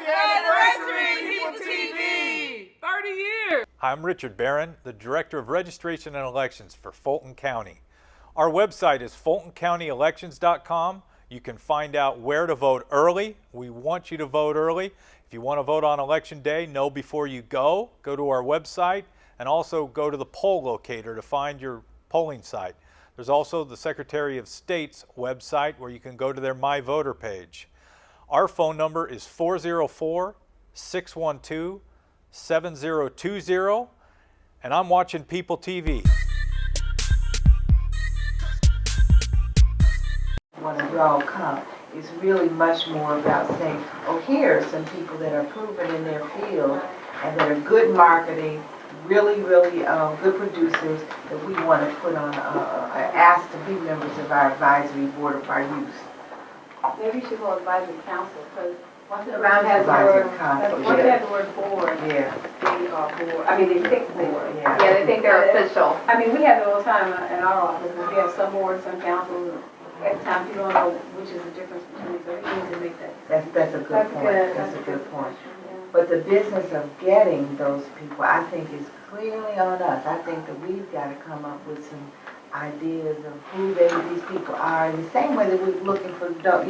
Happy anniversary, PeopleTV! 30 years! I'm Richard Barron, the Director of Registration and Elections for Fulton County. Our website is fultoncounty.elections.com. You can find out where to vote early. We want you to vote early. If you want to vote on Election Day, know before you go to our website, and also go to the poll locator to find your polling site. There's also the Secretary of State's website where you can go to their My Voter page. Our phone number is 404-612-7020, and I'm watching People TV. When you all come, it's really much more about saying, oh, here are some people that are proven in their field and that are good marketing, really good producers that we want to put on, ask to be members of our advisory board of our youth. Maybe you should go advisory council, because once it Advisory council, once they have the word board, yeah. they are board. I mean, they think board. Yeah. Yeah, they think they're official. I mean, we have it all the time in our office. We have some boards, some councils. At times, you don't know which is the difference between. So you need to make that. That's a good point. That's a good point. But the business of getting those people, I think, is clearly on us. I think that we've got to come up with some ideas of who these people are. In the same way that we're looking for, for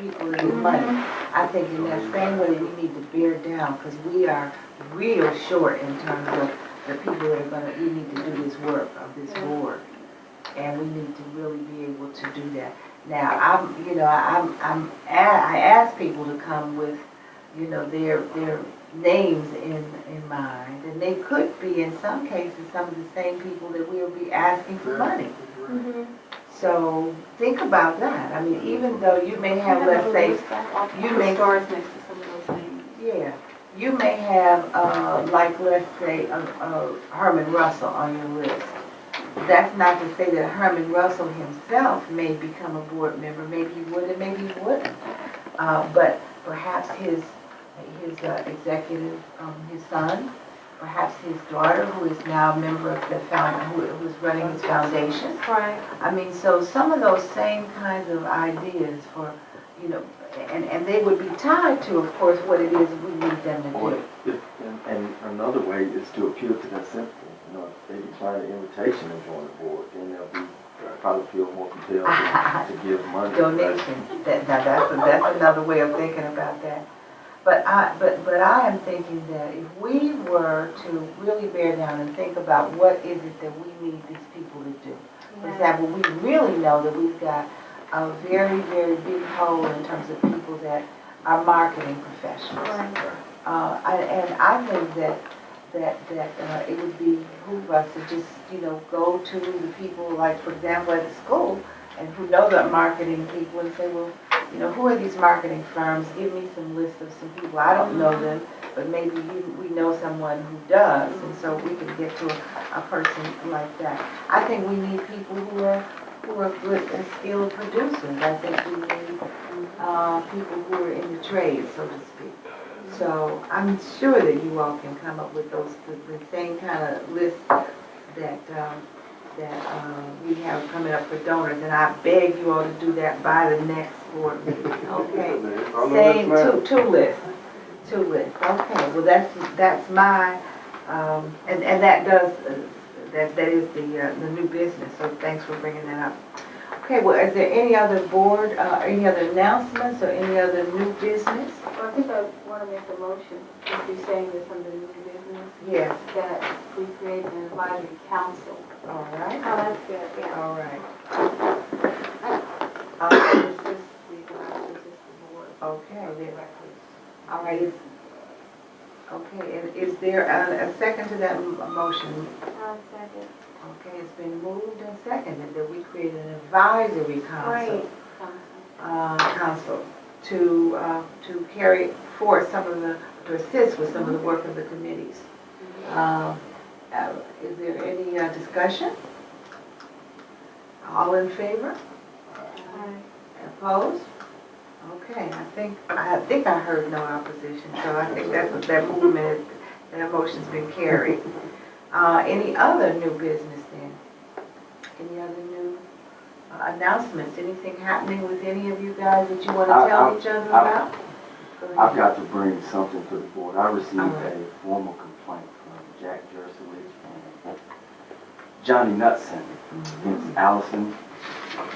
people that need money. I think in that same way we need to bear down, because we are real short in terms of the people that are we need to do this work of this board, and we need to really be able to do that. Now, I ask people to come with, their names in mind, and they could be in some cases some of the same people that we'll be asking for money. So think about that. I mean, even though you may have, let's say, you may stars next to some of those names. Yeah, you may have like, let's say, Herman Russell on your list. That's not to say that Herman Russell himself may become a board member. Maybe he would and maybe he wouldn't. But perhaps his executive, his son, perhaps his daughter, who is now a member of the who is running his foundation. Right. I mean, so some of those same kinds of ideas for, and they would be tied to, of course, what it is we need them to do. And another way is to appeal to that simple. If they decline the invitation to join the board, then they'll probably feel more compelled to give money. Donations. That's another way of thinking about that. But I am thinking that if we were to really bear down and think about what is it that we need these people to do. For example, we really know that we've got a very big hole in terms of people that are marketing professionals. Right. And I think that it would behoove us to just, go to the people, like, for example, at the school, and who know the marketing people, and say, well, who are these marketing firms? Give me some list of some people. I don't know them, but maybe we know someone who does, and so we can get to a person like that. I think we need people who are good and skilled producers. I think we need people who are in the trade, so to speak. So I'm sure that you all can come up with the same kind of list that we have coming up for donors, and I beg you all to do that by the next board meeting. Okay, same two lists. Okay, well that's my and that is the new business. So thanks for bringing that up. Okay, well, is there any other board, any other announcements, or any other new business? Well, I think I want to make a motion, if you're saying this under new business. Yes. That we create an advisory council. All right. Oh, that's good, yeah. All right. This is the board. Okay. All right. Okay, and is there a second to that motion? Second. Okay, it's been moved and seconded that we create an advisory council. Council to carry forth to assist with some of the work of the committees. Is there any discussion? All in favor? Opposed? Okay, I think I heard no opposition, so I think that motion's been carried. Any other new business then? Any other new announcements? Anything happening with any of you guys that you want to tell each other about? I've got to bring something to the board. I received Alright. a formal complaint from Jack Jersowitz and Johnny Knutson against Allison.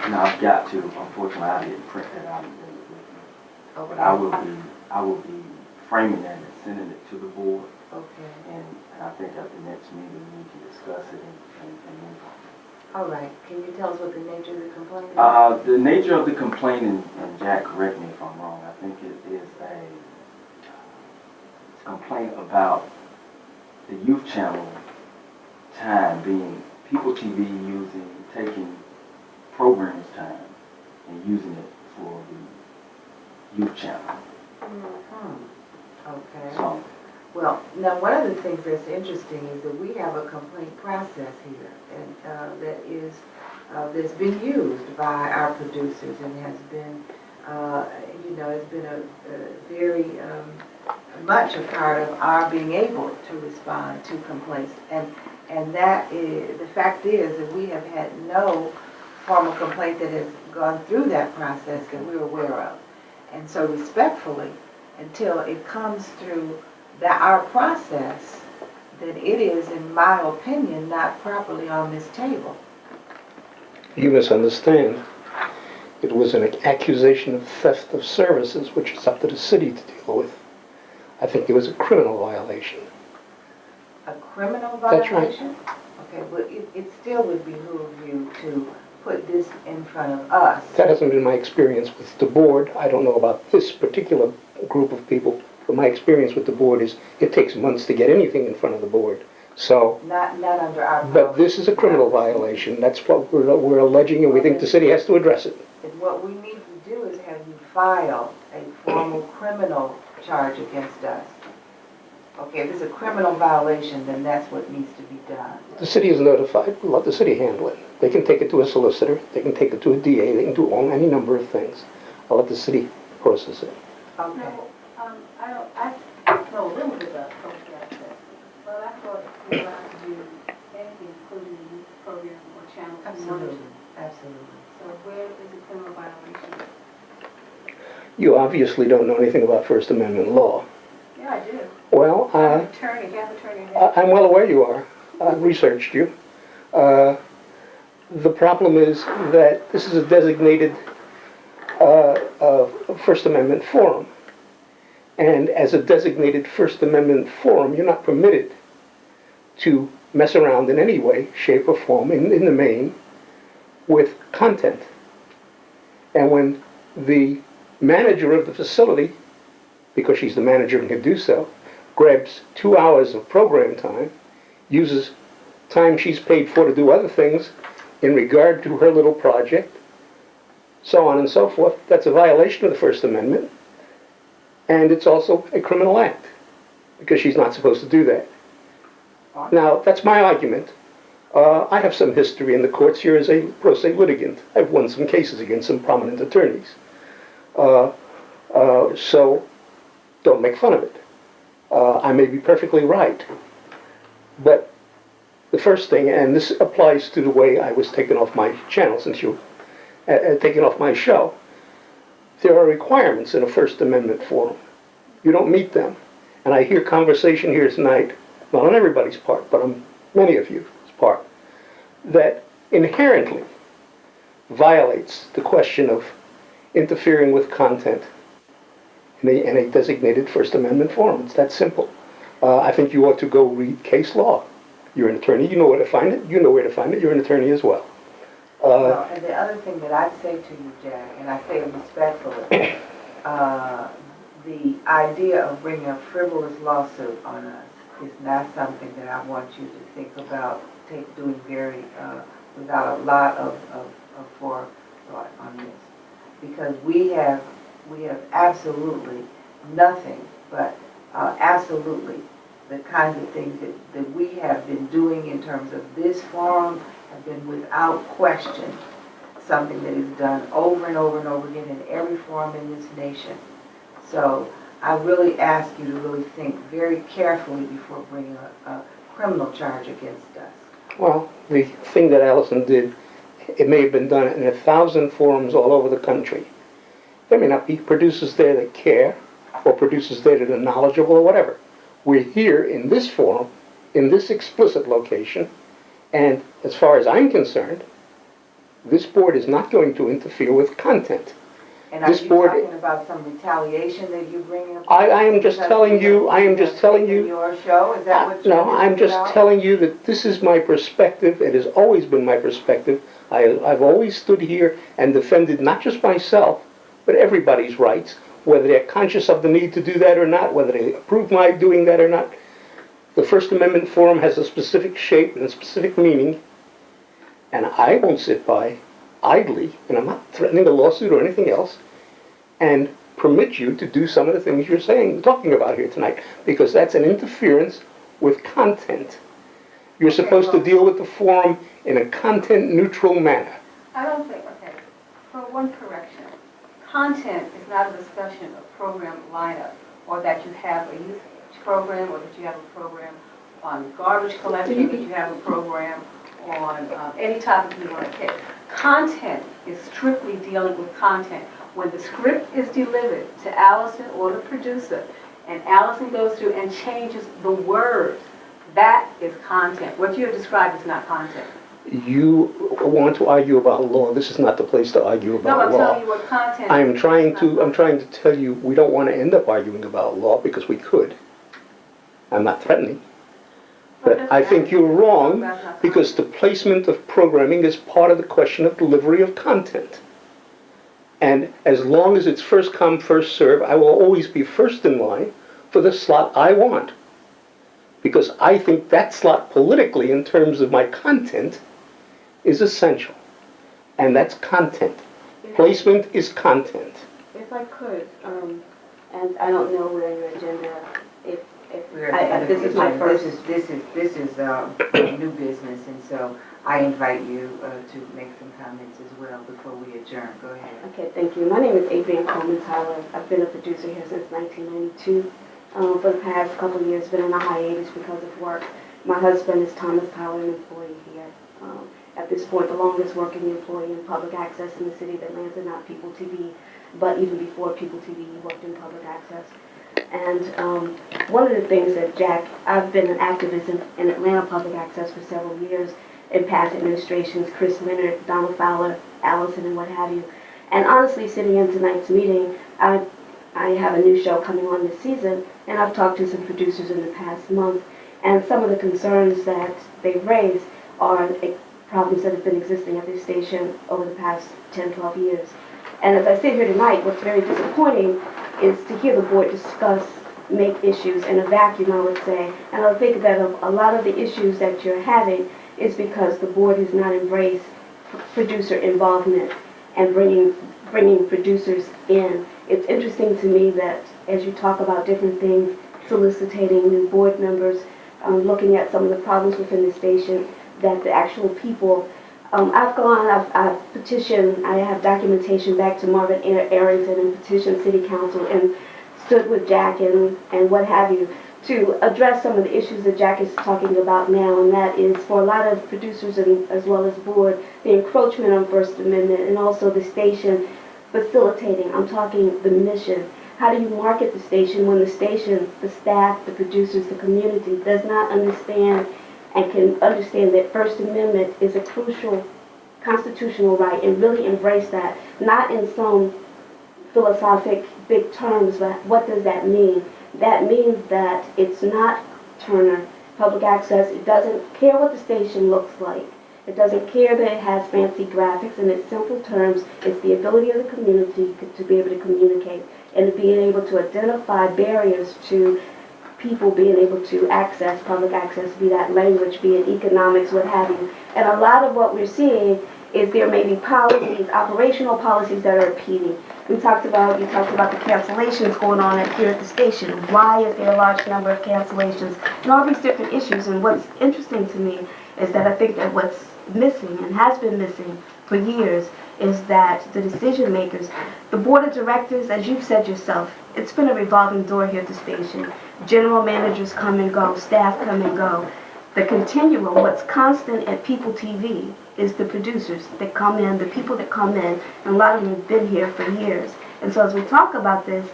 And I've got to, unfortunately, I didn't print that out and bring it with me. But I will be framing that and sending it to the board. Okay. And I think at the next meeting, we can discuss it and move on. All right. Can you tell us what the nature of the complaint is? The nature of the complaint, and Jack, correct me if I'm wrong, I think it is a complaint about the youth channel time being PeopleTV taking programmers' time and using it for the youth channel. Okay. So, Well, now one of the things that's interesting is that we have a complaint process here, and that's been used by our producers and has been, has been a very much a part of our being able to respond to complaints, and that is the fact is that we have had no formal complaint that has gone through that process that we're aware of, and so respectfully, until it comes through our process, then it is, in my opinion, not properly on this table. You misunderstand. It was an accusation of theft of services, which is up to the city to deal with. I think it was a criminal violation. A criminal That's right. violation? Okay, but it still would behoove you to put this in front of us. That hasn't been my experience with the board. I don't know about this particular group of people, but my experience with the board is it takes months to get anything in front of the board. So, Not under our. but this is a criminal violation. That's what we're alleging, and we think the city has to address it. And what we need to do is have you file a formal criminal charge against us. Okay, if it's a criminal violation, then that's what needs to be done. The city is notified. We'll let the city handle it. They can take it to a solicitor. They can take it to a DA. They can do any number of things. I'll let the city process it. Okay. No, I know a little bit about social access, but I thought we were allowed to do anything, including the youth program or channel. Absolutely, absolutely. So where is the criminal violation? You obviously don't know anything about First Amendment law. Yeah, I do. Well, I'm an attorney, half attorney. I'm well aware you are. I've researched you. The problem is that this is a designated First Amendment forum. And as a designated First Amendment forum, you're not permitted to mess around in any way, shape, or form, in the main, with content. And when the manager of the facility, because she's the manager and can do so, grabs 2 hours of program time, uses time she's paid for to do other things in regard to her little project, so on and so forth, that's a violation of the First Amendment, and it's also a criminal act, because she's not supposed to do that. Now, that's my argument. I have some history in the courts here as a pro se litigant. I've won some cases against some prominent attorneys. So, don't make fun of it. I may be perfectly right. But the first thing, and this applies to the way I was taken off my channel since you taken off my show, there are requirements in a First Amendment forum. You don't meet them. And I hear conversation here tonight, not on everybody's part, but on many of you's part, that inherently violates the question of interfering with content in a designated First Amendment forum. It's that simple. I think you ought to go read case law. You're an attorney. You know where to find it. You know where to find it. You're an attorney as well. Well, and the other thing that I'd say to you, Jack, and I say it respectfully, the idea of bringing a frivolous lawsuit on us is not something that I want you to think about doing very, without a lot of forethought on this. Because we have absolutely nothing but absolutely the kinds of things that we have been doing in terms of this forum have been without question something that is done over and over and over again in every forum in this nation. So I really ask you to really think very carefully before bringing a criminal charge against us. Well, the thing that Allison did, it may have been done in 1,000 forums all over the country. There may not be producers there that care. or producers there that are knowledgeable or whatever. We're here in this forum, in this explicit location, and as far as I'm concerned, this board is not going to interfere with content. And are This you board- talking about some retaliation that you bring up? I am just telling you, Your show, is that what you're No, I'm just about? telling you that this is my perspective. It has always been my perspective. I've always stood here and defended not just myself, but everybody's rights, whether they're conscious of the need to do that or not, whether they approve my doing that or not. The First Amendment forum has a specific shape and a specific meaning, and I won't sit by idly, and I'm not threatening a lawsuit or anything else, and permit you to do some of the things you're talking about here tonight, because that's an interference with content. You're supposed to deal with the forum in a content-neutral manner. I don't think, okay, for one correction, content is not a discussion of program lineup, or that you have a youth program, or that you have a program on garbage collection, or that you have a program on any topic you want to pick. Content is strictly dealing with content. When the script is delivered to Allison or the producer, and Allison goes through and changes the words, that is content. What you have described is not content. You want to argue about law. This is not the place to argue No, about I'm law. telling you what content is. I'm trying to tell you we don't want to end up arguing about law because we could. I'm not threatening. But I think you're wrong because the placement of programming is part of the question of delivery of content. And as long as it's first come, first serve, I will always be first in line for the slot I want. Because I think that slot politically, in terms of my content, is essential. And that's content. Placement is content. If I could, and I don't know where your agenda, if This is my first. This is new business, and so I invite you to make some comments as well before we adjourn. Go ahead. Okay, thank you. My name is Adrienne Coleman Tyler. I've been a producer here since 1992. For the past couple of years, been on a hiatus because of work. My husband is Thomas Tyler, an employee here. At this point, the longest working employee in public access in the city of Atlanta, not PeopleTV, but even before PeopleTV, he worked in public access. And one of the things that I've been an activist in Atlanta public access for several years in past administrations, Chris Leonard, Donald Fowler, Allison, and what have you. And honestly, sitting in tonight's meeting, I have a new show coming on this season, and I've talked to some producers in the past month, and some of the concerns that they've raised are problems that have been existing at this station over the past 10, 12 years. And as I sit here tonight, what's very disappointing is to hear the board discuss, make issues in a vacuum, I would say. And I think that a lot of the issues that you're having is because the board has not embraced producer involvement and bringing producers in. It's interesting to me that as you talk about different things, soliciting new board members, looking at some of the problems within the station, that the actual people, I've petitioned, I have documentation back to Marvin Arrington and petitioned City Council and stood with Jack and what have you to address some of the issues that Jack is talking about now, and that is for a lot of producers and as well as board, the encroachment on First Amendment and also the station facilitating, I'm talking the mission. How do you market the station when the station, the staff, the producers, the community does not understand and can understand that First Amendment is a crucial constitutional right and really embrace that, not in some philosophic big terms, but what does that mean? That means that it's not Turner Public Access. It doesn't care what the station looks like. It doesn't care that it has fancy graphics. In its simple terms, it's the ability of the community to be able to communicate and being able to identify barriers to people being able to access public access, be that language, be it economics, what have you. And a lot of what we're seeing is there may be policies, operational policies that are impeding. You talked about the cancellations going on here at the station. Why is there a large number of cancellations? And all these different issues. And what's interesting to me is that I think that what's missing and has been missing for years is that the decision makers, the board of directors, as you've said yourself, it's been a revolving door here at the station. General managers come and go, staff come and go. The continuum, what's constant at PeopleTV is the producers that come in, the people that come in, and a lot of them have been here for years. And so as we talk about this,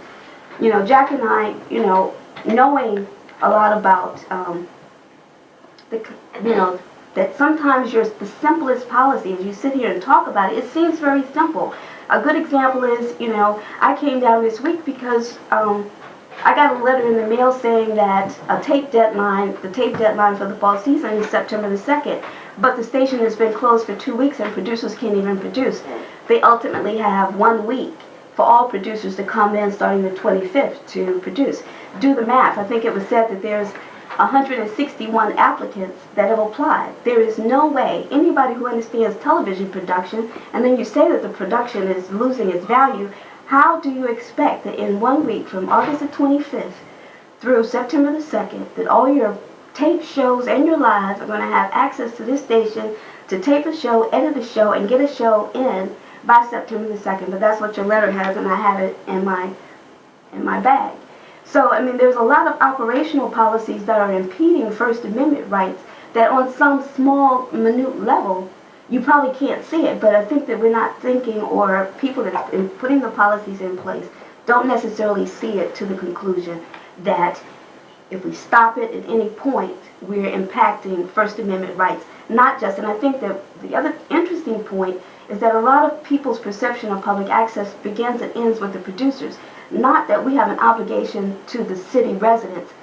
You know, Jack and I, you know, knowing a lot about the, you know, that sometimes the simplest policy, as you sit here and talk about it, it seems very simple. A good example is, you know, I came down this week because I got a letter in the mail saying that the tape deadline for the fall season is September the 2nd, but the station has been closed for 2 weeks and producers can't even produce. They ultimately have 1 week for all producers to come in starting the 25th to produce. Do the math. I think it was said that there's 161 applicants that have applied. There is no way anybody who understands television production, and then you say that the production is losing its value, how do you expect that in 1 week from August the 25th through September the 2nd that all your tape shows and your lives are going to have access to this station to tape a show, edit a show, and get a show in by September the 2nd? But that's what your letter has, and I have it in my bag. So, I mean, there's a lot of operational policies that are impeding First Amendment rights that on some small, minute level, you probably can't see it, but I think that we're not thinking, or people that are putting the policies in place don't necessarily see it to the conclusion that if we stop it at any point, we're impacting First Amendment rights. Not just, and I think that the other interesting point is that a lot of people's perception of public access begins and ends with the producers. Not that we have an obligation to the city residents.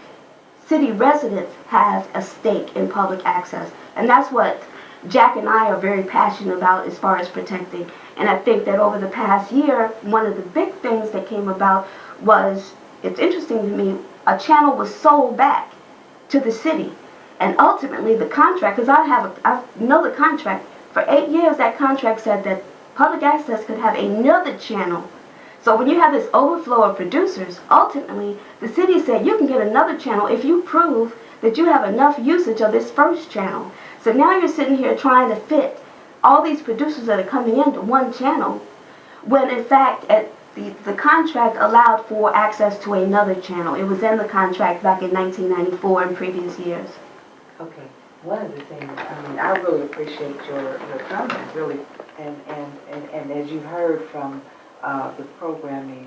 City residents have a stake in public access, and that's what Jack and I are very passionate about as far as protecting. And I think that over the past year, one of the big things that came about was, it's interesting to me, a channel was sold back to the city. And ultimately the contract, because I know the contract, for 8 years that contract said that public access could have another channel. So when you have this overflow of producers, ultimately the city said you can get another channel if you prove that you have enough usage of this first channel. So now you're sitting here trying to fit all these producers that are coming into one channel, when in fact the contract allowed for access to another channel. It was in the contract back in 1994 and previous years. Okay, one of the things, I mean, I really appreciate your comments, really, and as you've heard from the programming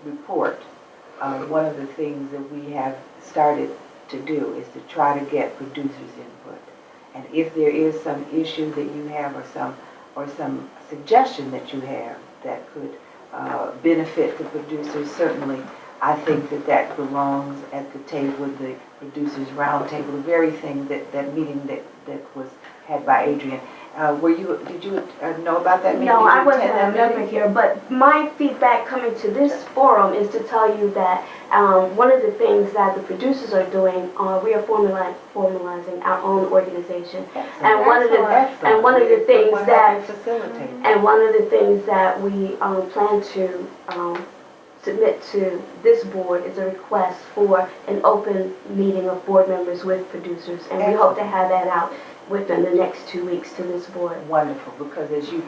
report, one of the things that we have started to do is to try to get producers' input. And if there is some issue that you have or some suggestion that you have that could benefit the producers, certainly I think that belongs at the table with the producers round table, the very thing that meeting that was had by Adrian. Did you know about that meeting? No, I wasn't a member here, but my feedback coming to this forum is to tell you that one of the things that the producers are doing, we are formalizing our own organization. And one of the things that we plan to submit to this board is a request for an open meeting of board members with producers, and we hope to have that out within the next 2 weeks to this board. Wonderful, because as you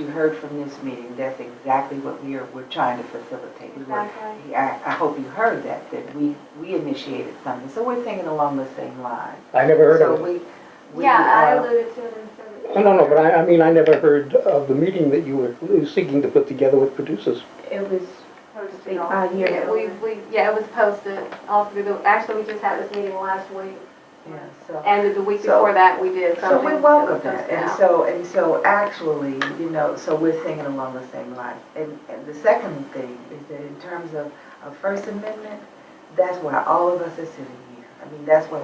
heard from this meeting, that's exactly what we're trying to facilitate. Exactly. I hope you heard that we initiated something, so we're thinking along the same lines. I never heard So of it. I alluded to it in the No, but I mean, I never heard of the meeting that you were seeking to put together with producers. It was posted. a year ago. It was posted all through actually, we just had this meeting last week. Yeah, so. And the week before that, we did something. So we welcome that was that, posted and so actually, so we're thinking along the same line. And the second thing is that in terms of First Amendment, that's why all of us are sitting here. I mean, that's why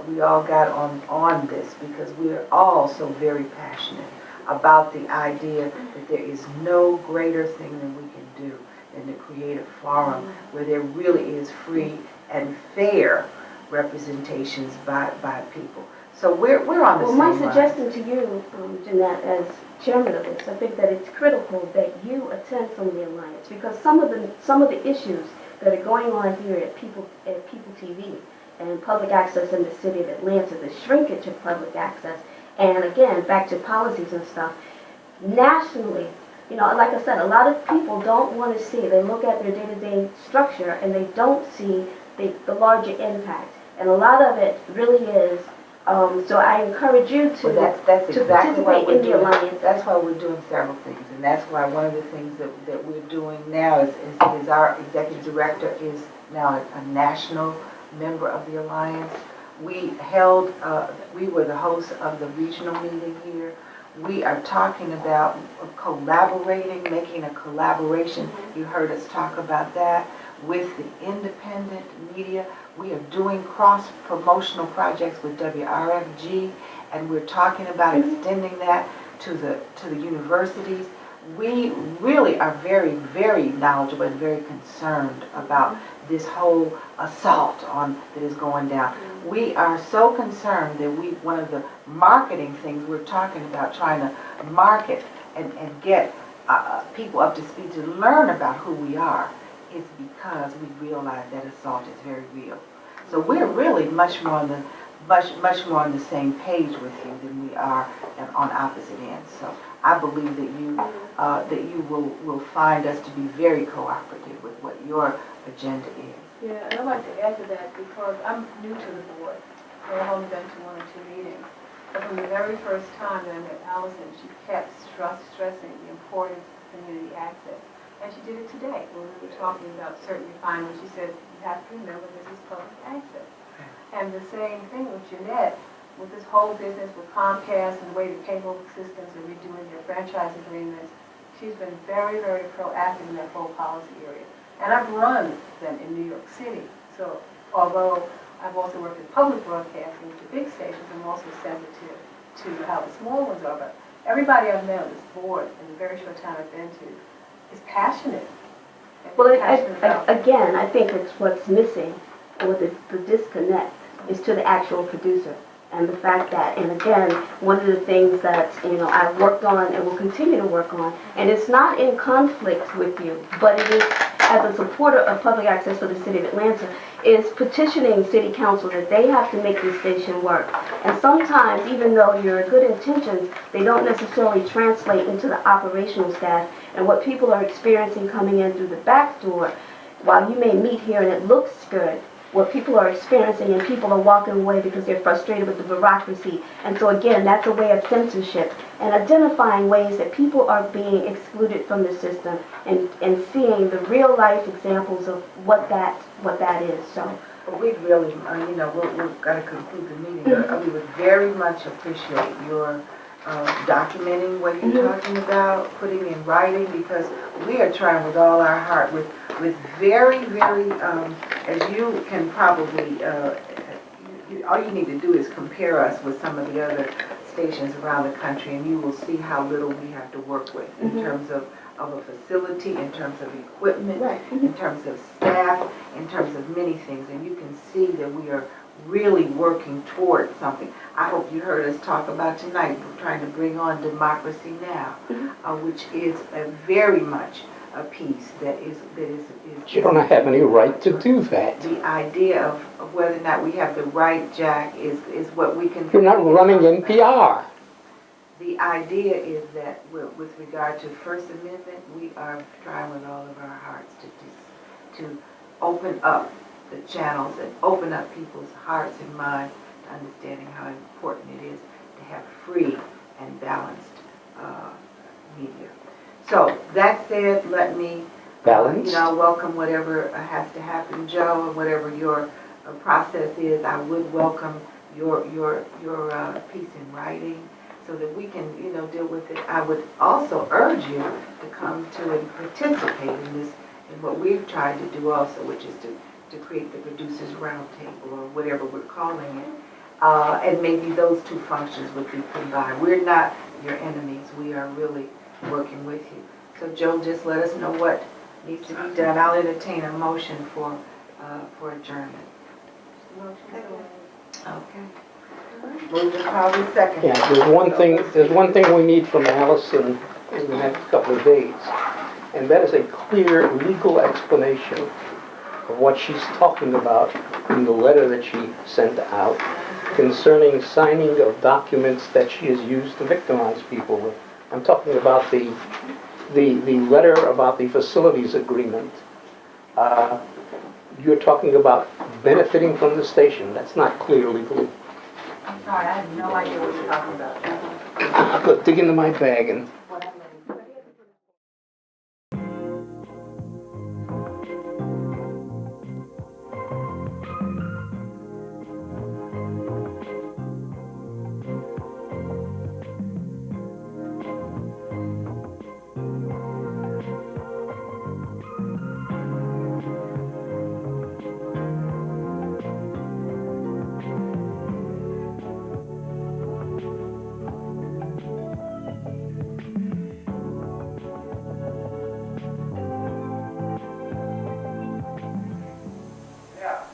we all got on this, because we're all so very passionate about the idea that there is no greater thing than we can do than to create a forum where there really is free and fair representations by people. So we're on the same line. Well, my suggestion to you, Jeanette, as chairman of this, I think that it's critical that you attend some of the alliance, because some of the issues that are going on here at PeopleTV and public access in the city of Atlanta, the shrinkage of public access, and again, back to policies and stuff, nationally, like I said, a lot of people don't want to see, they look at their day-to-day structure and they don't see the larger impact. And a lot of it really is So I encourage you to, Well, that's to exactly why participate we're in the doing, alliance. that's why we're doing several things. And that's why one of the things that we're doing now is our executive director is now a national member of the alliance. We were the hosts of the regional meeting here. We are talking about collaborating, making a collaboration. You heard us talk about that with the independent media. We are doing cross-promotional projects with WRFG, and we're talking about extending that to the universities. We really are very, very knowledgeable and very concerned about this whole assault that is going down. We are so concerned that one of the marketing things we're talking about, trying to market and get people up to speed to learn about who we are, is because we realize that assault is very real. So we're really much more on the same page with you than we are on opposite ends. So I believe that you will find us to be very cooperative with what your agenda is. Yeah, and I'd like to add to that because I'm new to the board, so I've only been to 1 or 2 meetings. But from the very first time that I met Allison, she kept stressing the importance of community access. And she did it today when we were talking about certain refinements. She said, you have to remember this is public access. And the same thing with Jeanette, with this whole business with Comcast and the way the cable systems are redoing their franchise agreements. She's been very, very proactive in that whole policy area. And I've run them in New York City. So although I've also worked in public broadcasting with the big stations, I'm also sensitive to how the small ones are. But everybody I've met on this board in the very short time I've been to is passionate. Well, again, I think it's what's missing, or the disconnect, is to the actual producer. And the fact that, and again, one of the things that, I've worked on and will continue to work on, and it's not in conflict with you, but it is as a supporter of public access for the city of Atlanta, is petitioning city council that they have to make this station work. And sometimes, even though your good intentions, they don't necessarily translate into the operational staff. And what people are experiencing coming in through the back door, while you may meet here and it looks good, what people are experiencing, and people are walking away because they're frustrated with the bureaucracy. And so again, that's a way of censorship and identifying ways that people are being excluded from the system and seeing the real life examples of what that is. So But we really, we've got to conclude the meeting. We would very much appreciate your documenting what you're talking about, putting in writing, because we are trying with all our heart, with very, very, as you can probably, all you need to do is compare us with some of the other stations around the country, and you will see how little we have to work with in terms of a facility, in terms of equipment, in terms of staff, in terms of many things. And you can see that we are really working towards something. I hope you heard us talk about tonight. We're trying to bring on Democracy Now, which is very much a piece that is. You don't have any right to do that. The idea of whether or not we have the right, Jack, is what we can. You're not running NPR. The idea is that with regard to First Amendment, we are trying with all of our hearts to open up the channels and open up people's hearts and minds to understanding how important it is to have free and balanced media. So that said, let me welcome whatever has to happen, Joe, and whatever your process is. I would welcome your piece in writing, so that we can, deal with it. I would also urge you to come to and participate in this, in what we've tried to do also, which is to create the Producers Roundtable, or whatever we're calling it. And maybe those two functions would be combined. We're not your enemies. We are really working with you. So Joe, just let us know what needs to be done. I'll entertain a motion for adjournment. Okay. Move to probably second. Yeah, there's one thing we need from Allison in the next couple of days, and that is a clear legal explanation of what she's talking about in the letter that she sent out concerning signing of documents that she has used to victimize people with. I'm talking about the letter about the facilities agreement. You're talking about benefiting from the station. That's not clear legally. I'm sorry, I had no idea what you're talking about. I'll go dig into my bag and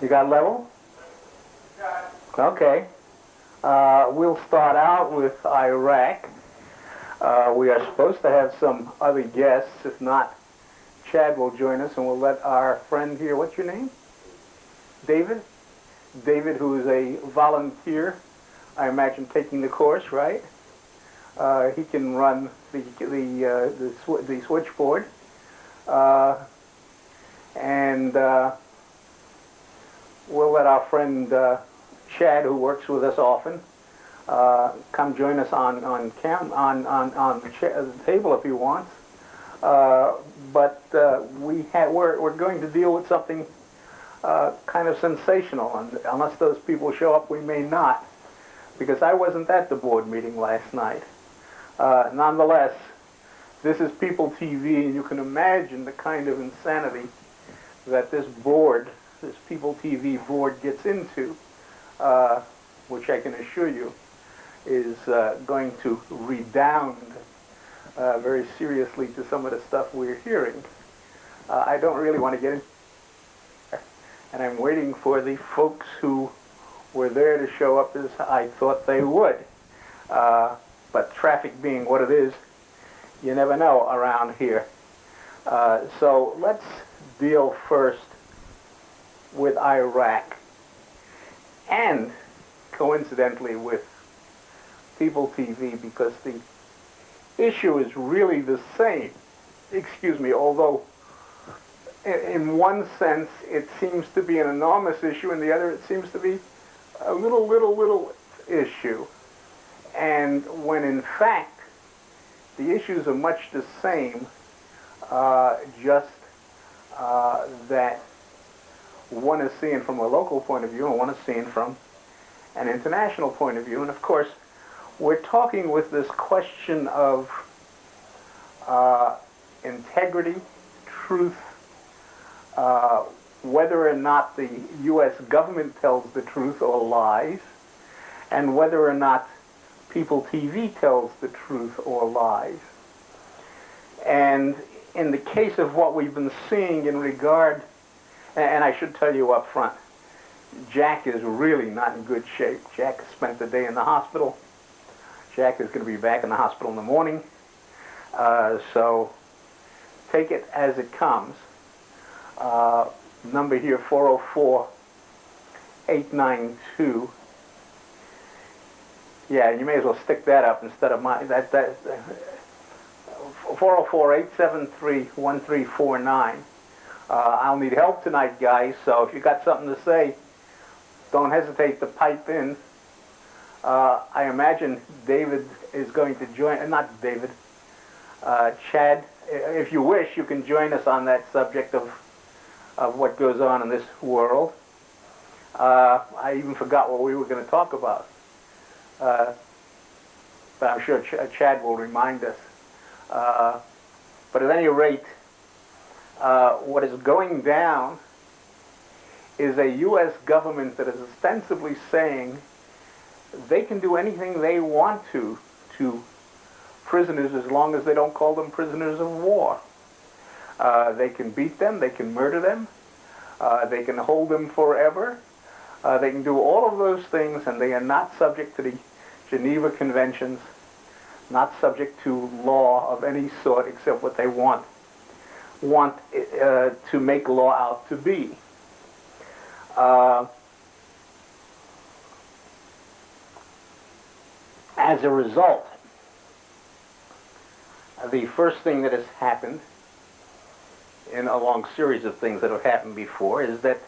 You got level? Okay. We'll start out with Iraq. We are supposed to have some other guests. If not, Chad will join us, and we'll let our friend here, what's your name? David? David, who is a volunteer, I imagine taking the course, right? He can run the switchboard. And we'll let our friend Chad, who works with us often, come join us on the table if he wants. But we're going to deal with something kind of sensational, and unless those people show up, we may not, because I wasn't at the board meeting last night. Nonetheless, this is PeopleTV, and you can imagine the kind of insanity that this PeopleTV board gets into, which I can assure you is going to redound very seriously to some of the stuff we're hearing. I don't really want to get into it, and I'm waiting for the folks who were there to show up as I thought they would. But traffic being what it is, you never know around here. So let's deal first with Iraq, and coincidentally with PeopleTV, because the issue is really the same. Excuse me, although in one sense it seems to be an enormous issue, in the other it seems to be a little issue. And when in fact the issues are much the same, just that one is seen from a local point of view and one is seen from an international point of view. And of course, we're talking with this question of integrity, truth, whether or not the U.S. government tells the truth or lies, and whether or not PeopleTV tells the truth or lies. And in the case of what we've been seeing in regard, and I should tell you up front, Jack is really not in good shape. Jack spent the day in the hospital. Jack is going to be back in the hospital in the morning. So take it as it comes. Number here, 404-892. Yeah, you may as well stick that up instead of mine. 404-873-1349. I'll need help tonight, guys, so if you got something to say, don't hesitate to pipe in. I imagine David is going to join, not David, Chad. If you wish, you can join us on that subject of what goes on in this world. I even forgot what we were going to talk about. But I'm sure Chad will remind us. But at any rate, what is going down is a U.S. government that is ostensibly saying they can do anything they want to prisoners as long as they don't call them prisoners of war. They can beat them, they can murder them, they can hold them forever, they can do all of those things, and they are not subject to the Geneva Conventions, not subject to law of any sort except what they want to make law out to be. As a result, the first thing that has happened in a long series of things that have happened before is that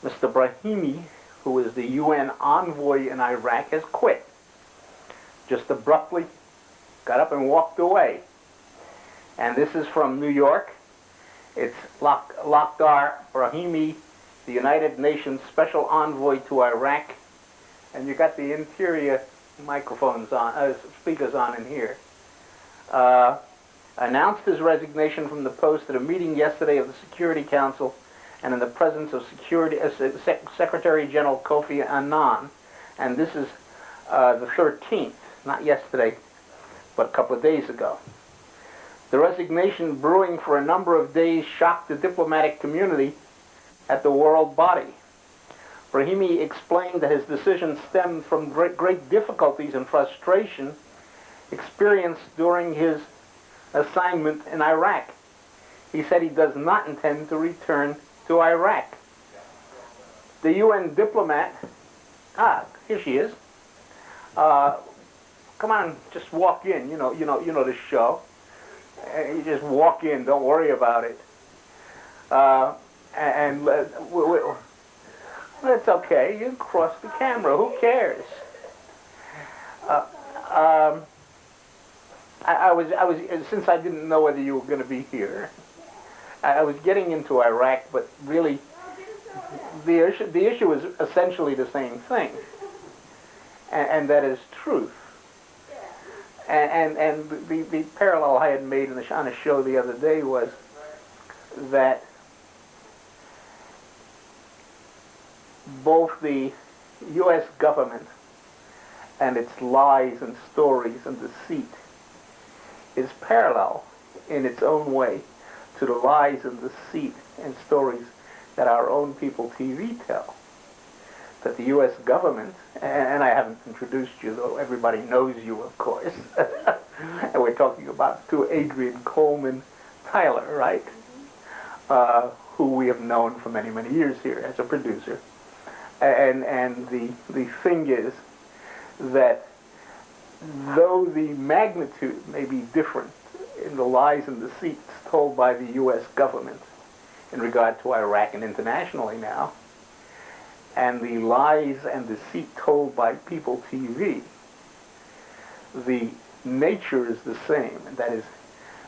Mr. Brahimi, who is the UN envoy in Iraq, has quit. Just abruptly got up and walked away. And this is from New York. It's Lakhdar Brahimi, the United Nations Special Envoy to Iraq. And you got the interior microphones on, speakers on in here. Announced his resignation from the post at a meeting yesterday of the Security Council and in the presence of Secretary General Kofi Annan. And this is the 13th, not yesterday, but a couple of days ago. The resignation, brewing for a number of days, shocked the diplomatic community at the world body. Brahimi explained that his decision stemmed from great difficulties and frustration experienced during his assignment in Iraq. He said he does not intend to return to Iraq. The UN diplomat, here she is. Come on, just walk in. You know the show. You just walk in. Don't worry about it. It's okay. You can cross the camera. Who cares? I was since I didn't know whether you were going to be here, I was getting into Iraq, but really, the issue is essentially the same thing, and that is truth. And the parallel I had made on a show the other day was that both the U.S. government and its lies and stories and deceit is parallel in its own way to the lies and deceit and stories that our own PeopleTV tell. That the U.S. government, and I haven't introduced you, though everybody knows you, of course, and we're talking about to Adrian Coleman Tyler, right? Who we have known for many, many years here as a producer. And the thing is that though the magnitude may be different in the lies and deceits told by the U.S. government in regard to Iraq and internationally now, and the lies and deceit told by PeopleTV, the nature is the same, and that is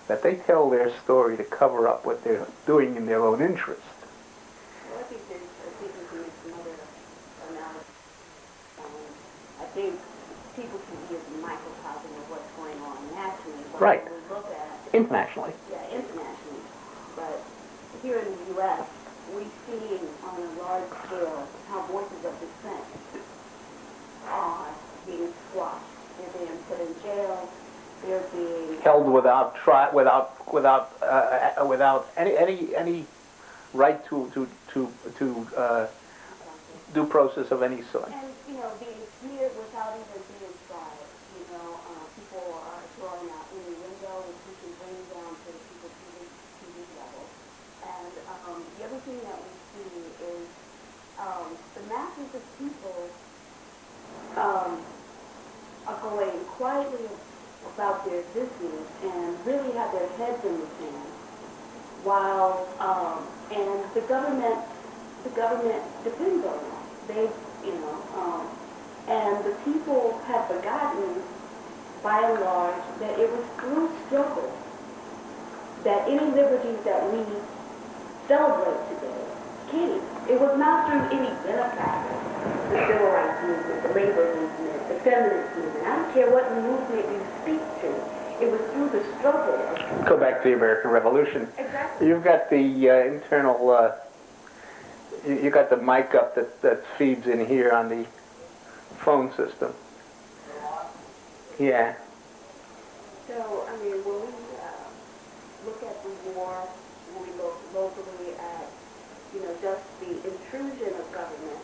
that they tell their story to cover up what they're doing in their own interest. Well, I think there's some other analysis. I think PeopleTV is a microcosm of what's going on nationally. But Right. when we look at Internationally. Yeah, internationally. But here in the U.S., we're seeing on a large scale how voices of dissent are being squashed. They're being put in jail. They're being Held without any right to due process of any sort. and being smeared without even being tried. People are throwing out any window and pushing things down to the people TV level. And the other thing that we see is the masses of people are going quietly about their business and really have their heads in the sand, while and the government depends on them. They, and the people have forgotten, by and large, that it was through struggle that any liberties that we celebrate today came. It was not through any benefactor. The civil rights movement, the labor movement, the feminist movement. I don't care what movement you speak to. It was through the struggle of people. Go back to the American Revolution. Exactly. You've got the internal, you got the mic up that feeds in here on the phone system. Yeah. So, when we look at the war, when we look locally at, just the intrusion of government,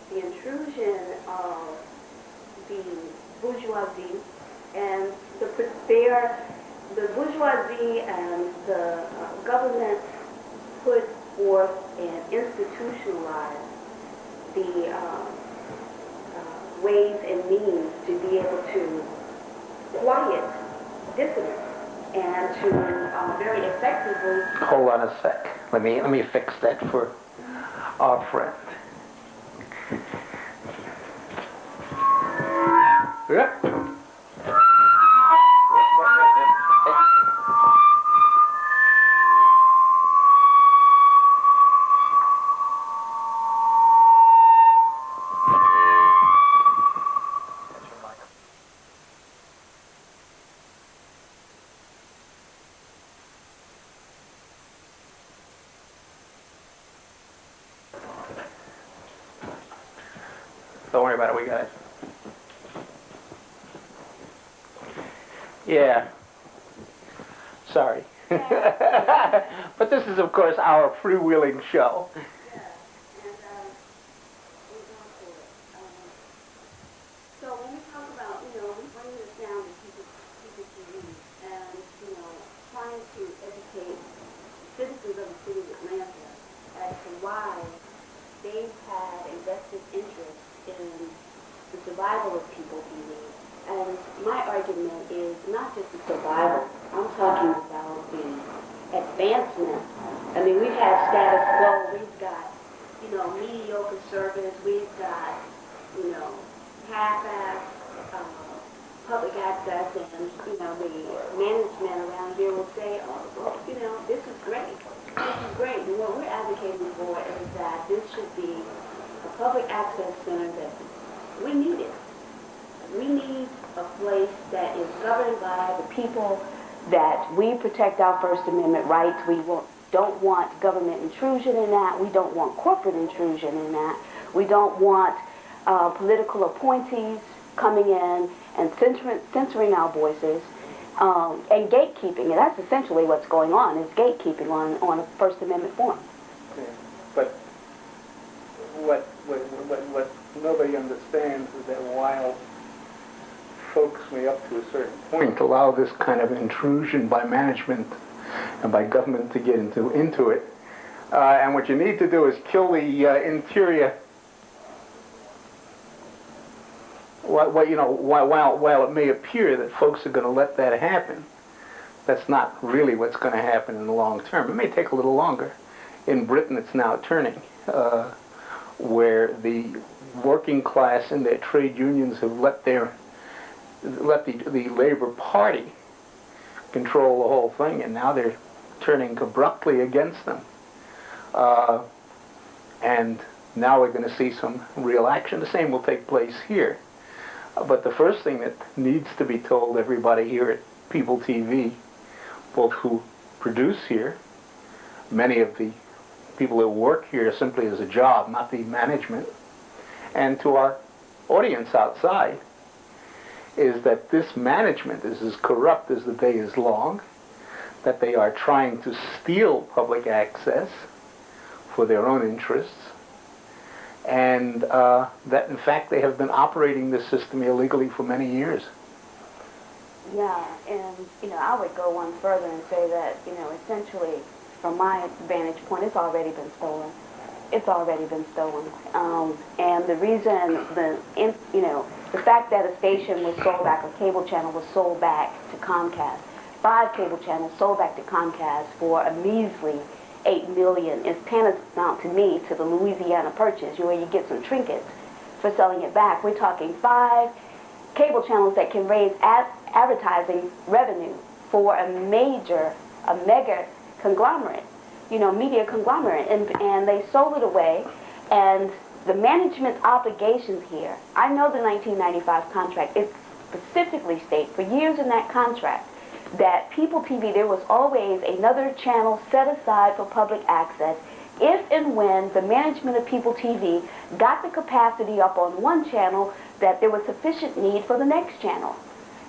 the intrusion of the bourgeoisie, and the bourgeoisie and the government put forth and institutionalized the ways and means to be able to quiet dissidents and to very effectively. Hold on a sec. Let me fix that for our friend. Yeah. Don't worry about it, we got it. Yeah. Sorry. But this is, of course, our freewheeling show. So when we talk about, we bring this down to people TV and, trying to educate citizens of the city of Atlanta as to why they've had a vested interest in the survival of People TV. And my argument is not just the survival. I'm talking about the advancement. I mean, we've had status quo. We've got, mediocre service. We've got, half-ass public access, and, the management around here will say, oh, well, this is great. This is great. And what we're advocating for is that this should be a public access center that we need it. We need a place that is governed by the people, that we protect our First Amendment rights. We don't want government intrusion in that. We don't want corporate intrusion in that. We don't want political appointees coming in and censoring our voices and gatekeeping. And that's essentially what's going on, is gatekeeping on a First Amendment forum. Yeah. But what nobody understands is that while folks may up to a certain point allow this kind of intrusion by management and by government to get into it, and what you need to do is kill the interior. While it may appear that folks are going to let that happen, that's not really what's going to happen in the long term. It may take a little longer. In Britain, it's now turning, where the working class and their trade unions have let the Labour Party control the whole thing, and now they're turning abruptly against them. And now we're going to see some real action. The same will take place here. But the first thing that needs to be told everybody here at People TV, both who produce here, many of the people who work here simply as a job, not the management, and to our audience outside, is that this management is as corrupt as the day is long, that they are trying to steal public access for their own interests, and that in fact they have been operating this system illegally for many years. Yeah, and I would go one further and say that essentially, from my vantage point, it's already been stolen. It's already been stolen, and the reason the fact that a station was sold back, a cable channel was sold back to Comcast, 5 cable channels sold back to Comcast for a measly $8 million is tantamount to me to the Louisiana Purchase, where you get some trinkets for selling it back. We're talking 5 cable channels that can raise advertising revenue for a mega conglomerate, media conglomerate, and they sold it away. And the management's obligations here, I know the 1995 contract, it specifically states for years in that contract that People TV, there was always another channel set aside for public access if and when the management of People TV got the capacity up on one channel that there was sufficient need for the next channel.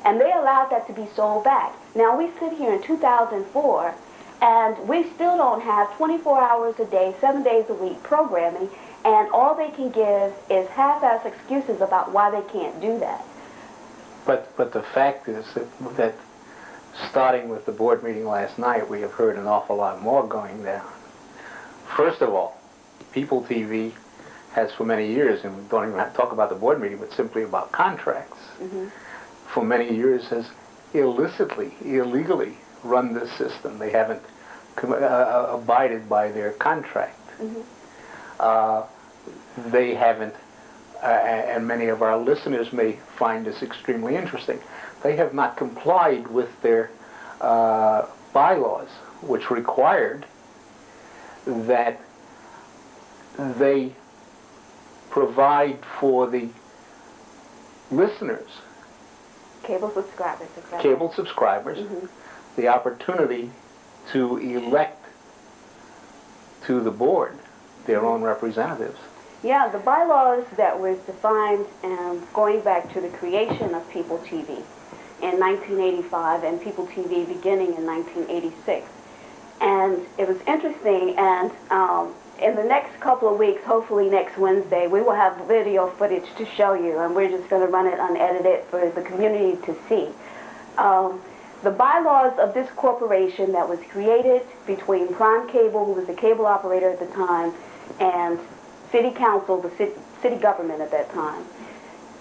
And they allowed that to be sold back. Now we sit here in 2004 and we still don't have 24 hours a day, 7 days a week programming, and all they can give is half-ass excuses about why they can't do that. But the fact is that starting with the board meeting last night, we have heard an awful lot more going down. First of all, People TV has for many years, and we don't even have to talk about the board meeting, but simply about contracts, for many years has illegally run this system. They haven't abided by their contract. They haven't and many of our listeners may find this extremely interesting, they have not complied with their bylaws, which required that they provide for the listeners, Cable subscribers, exactly. cable subscribers, the opportunity to elect to the board their own representatives. Yeah, the bylaws that was defined going back to the creation of PeopleTV in 1985 and PeopleTV beginning in 1986. And it was interesting, and in the next couple of weeks, hopefully next Wednesday, we will have video footage to show you, and we're just going to run it unedited for the community to see. The bylaws of this corporation that was created between Prime Cable, who was the cable operator at the time, and City Council, the city government at that time.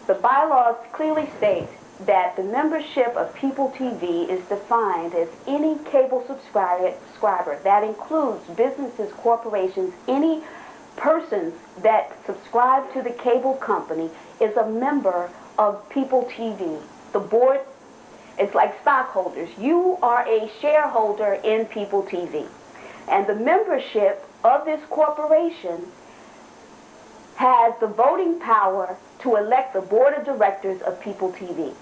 The bylaws clearly state that the membership of PeopleTV is defined as any cable subscriber. That includes businesses, corporations, any persons that subscribe to the cable company is a member of PeopleTV. The board, it's like stockholders. You are a shareholder in PeopleTV. And the membership of this corporation has the voting power to elect the board of directors of PeopleTV.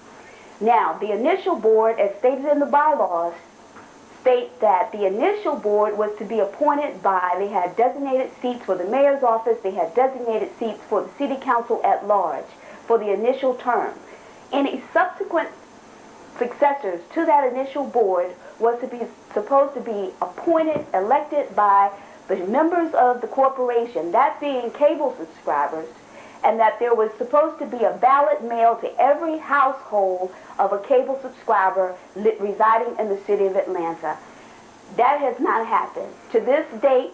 Now, the initial board, as stated in the bylaws, state that the initial board was to be appointed by, they had designated seats for the mayor's office, they had designated seats for the city council at large for the initial term. Any subsequent successors to that initial board was supposed to be appointed, elected by the members of the corporation, that being cable subscribers, and that there was supposed to be a ballot mailed to every household of a cable subscriber residing in the city of Atlanta. That has not happened. To this day,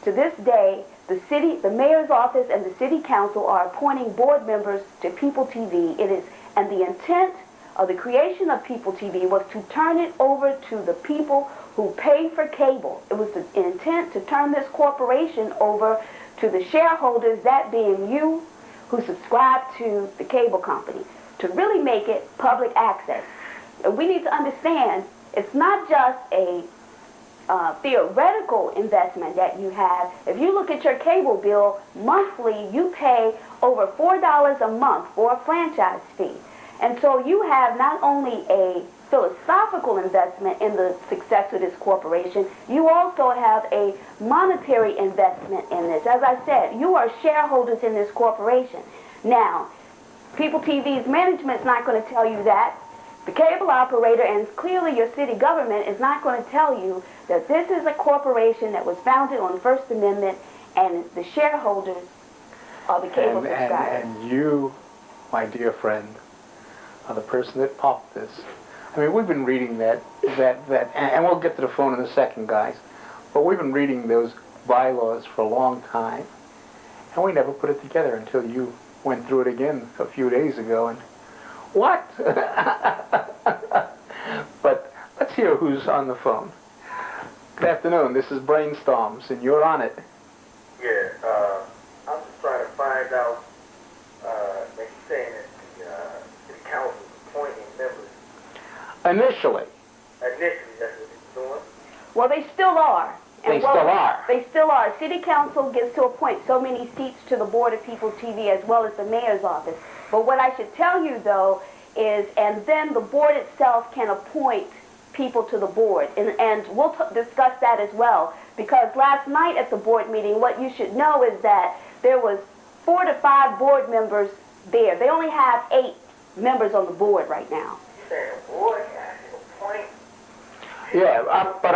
the mayor's office and the city council are appointing board members to PeopleTV. And the intent of the creation of PeopleTV was to turn it over to the people who pay for cable. It was the intent to turn this corporation over to the shareholders, that being you, who subscribe to the cable company, to really make it public access. And we need to understand it's not just a theoretical investment that you have. If you look at your cable bill monthly, you pay over $4 a month for a franchise fee. And so you have not only a philosophical investment in the success of this corporation, you also have a monetary investment in this. As I said, you are shareholders in this corporation. Now, PeopleTV's management's not going to tell you that. The cable operator and clearly your city government is not going to tell you that this is a corporation that was founded on the First Amendment and the shareholders are the cable subscribers. And you, my dear friend, are the person that popped this. I mean, we've been reading that, and we'll get to the phone in a second, guys, but we've been reading those bylaws for a long time, and we never put it together until you went through it again a few days ago, and what? But let's hear who's on the phone. Good afternoon, this is Brainstorms, and you're on it. Yeah, I'm just trying to find out, like you're saying that the council's appointing members. Initially. Initially, that's what it's doing. Well, they still are. They still are. They still are. City Council gets to appoint so many seats to the Board of PeopleTV as well as the mayor's office. But what I should tell you, though, is, and then the board itself can appoint people to the board. And we'll discuss that as well. Because last night at the board meeting, what you should know is that there was 4 to 5 board members there. They only have 8 members on the board right now. You're saying the board has to appoint. Yeah, but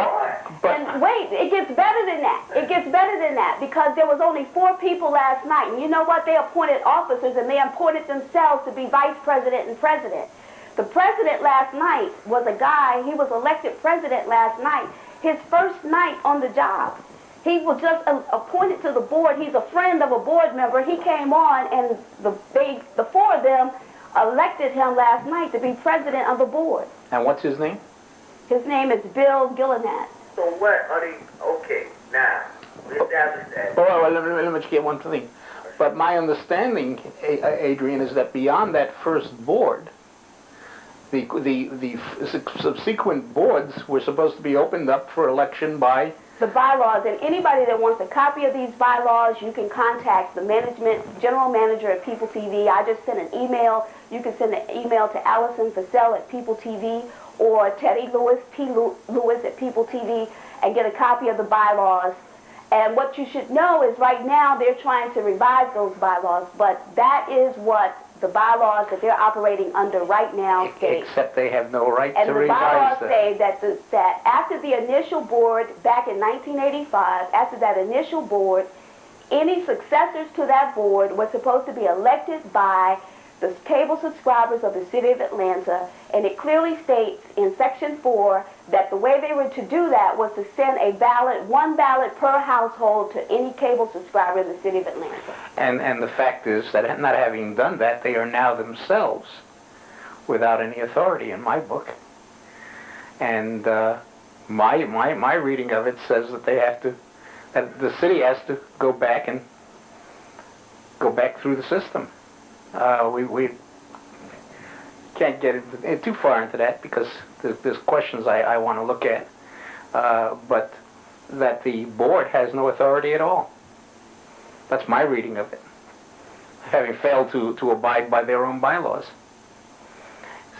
And wait, it gets better than that. It gets better than that because there was only 4 people last night. And you know what? They appointed officers and they appointed themselves to be vice president and president. The president last night was a guy, he was elected president last night, his first night on the job. He was just appointed to the board. He's a friend of a board member. He came on and the 4 of them elected him last night to be president of the board. And what's his name? His name is Bill Gillinat. So what are they, okay, now, we established that. Oh, well, let me just get one thing. But my understanding, Adrian, is that beyond that first board, the subsequent boards were supposed to be opened up for election by the bylaws, and anybody that wants a copy of these bylaws, you can contact the general manager at People TV. I just sent an email. You can send an email to Allison Fussell at People TV or Teddy Lewis, Lewis at People TV, and get a copy of the bylaws. And what you should know is right now they're trying to revise those bylaws, but that is what the bylaws that they're operating under right now state. Except they have no right and to the revise bylaws them. say that after the initial board back in 1985, after that initial board, any successors to that board were supposed to be elected by the cable subscribers of the city of Atlanta, and it clearly states in Section 4 that the way they were to do that was to send a ballot, one ballot per household to any cable subscriber in the city of Atlanta. And the fact is that not having done that, they are now themselves without any authority in my book. And my reading of it says that they have to, that the city has to go back through the system. We can't get too far into that because there's questions I want to look at, but that the board has no authority at all. That's my reading of it, having failed to abide by their own bylaws.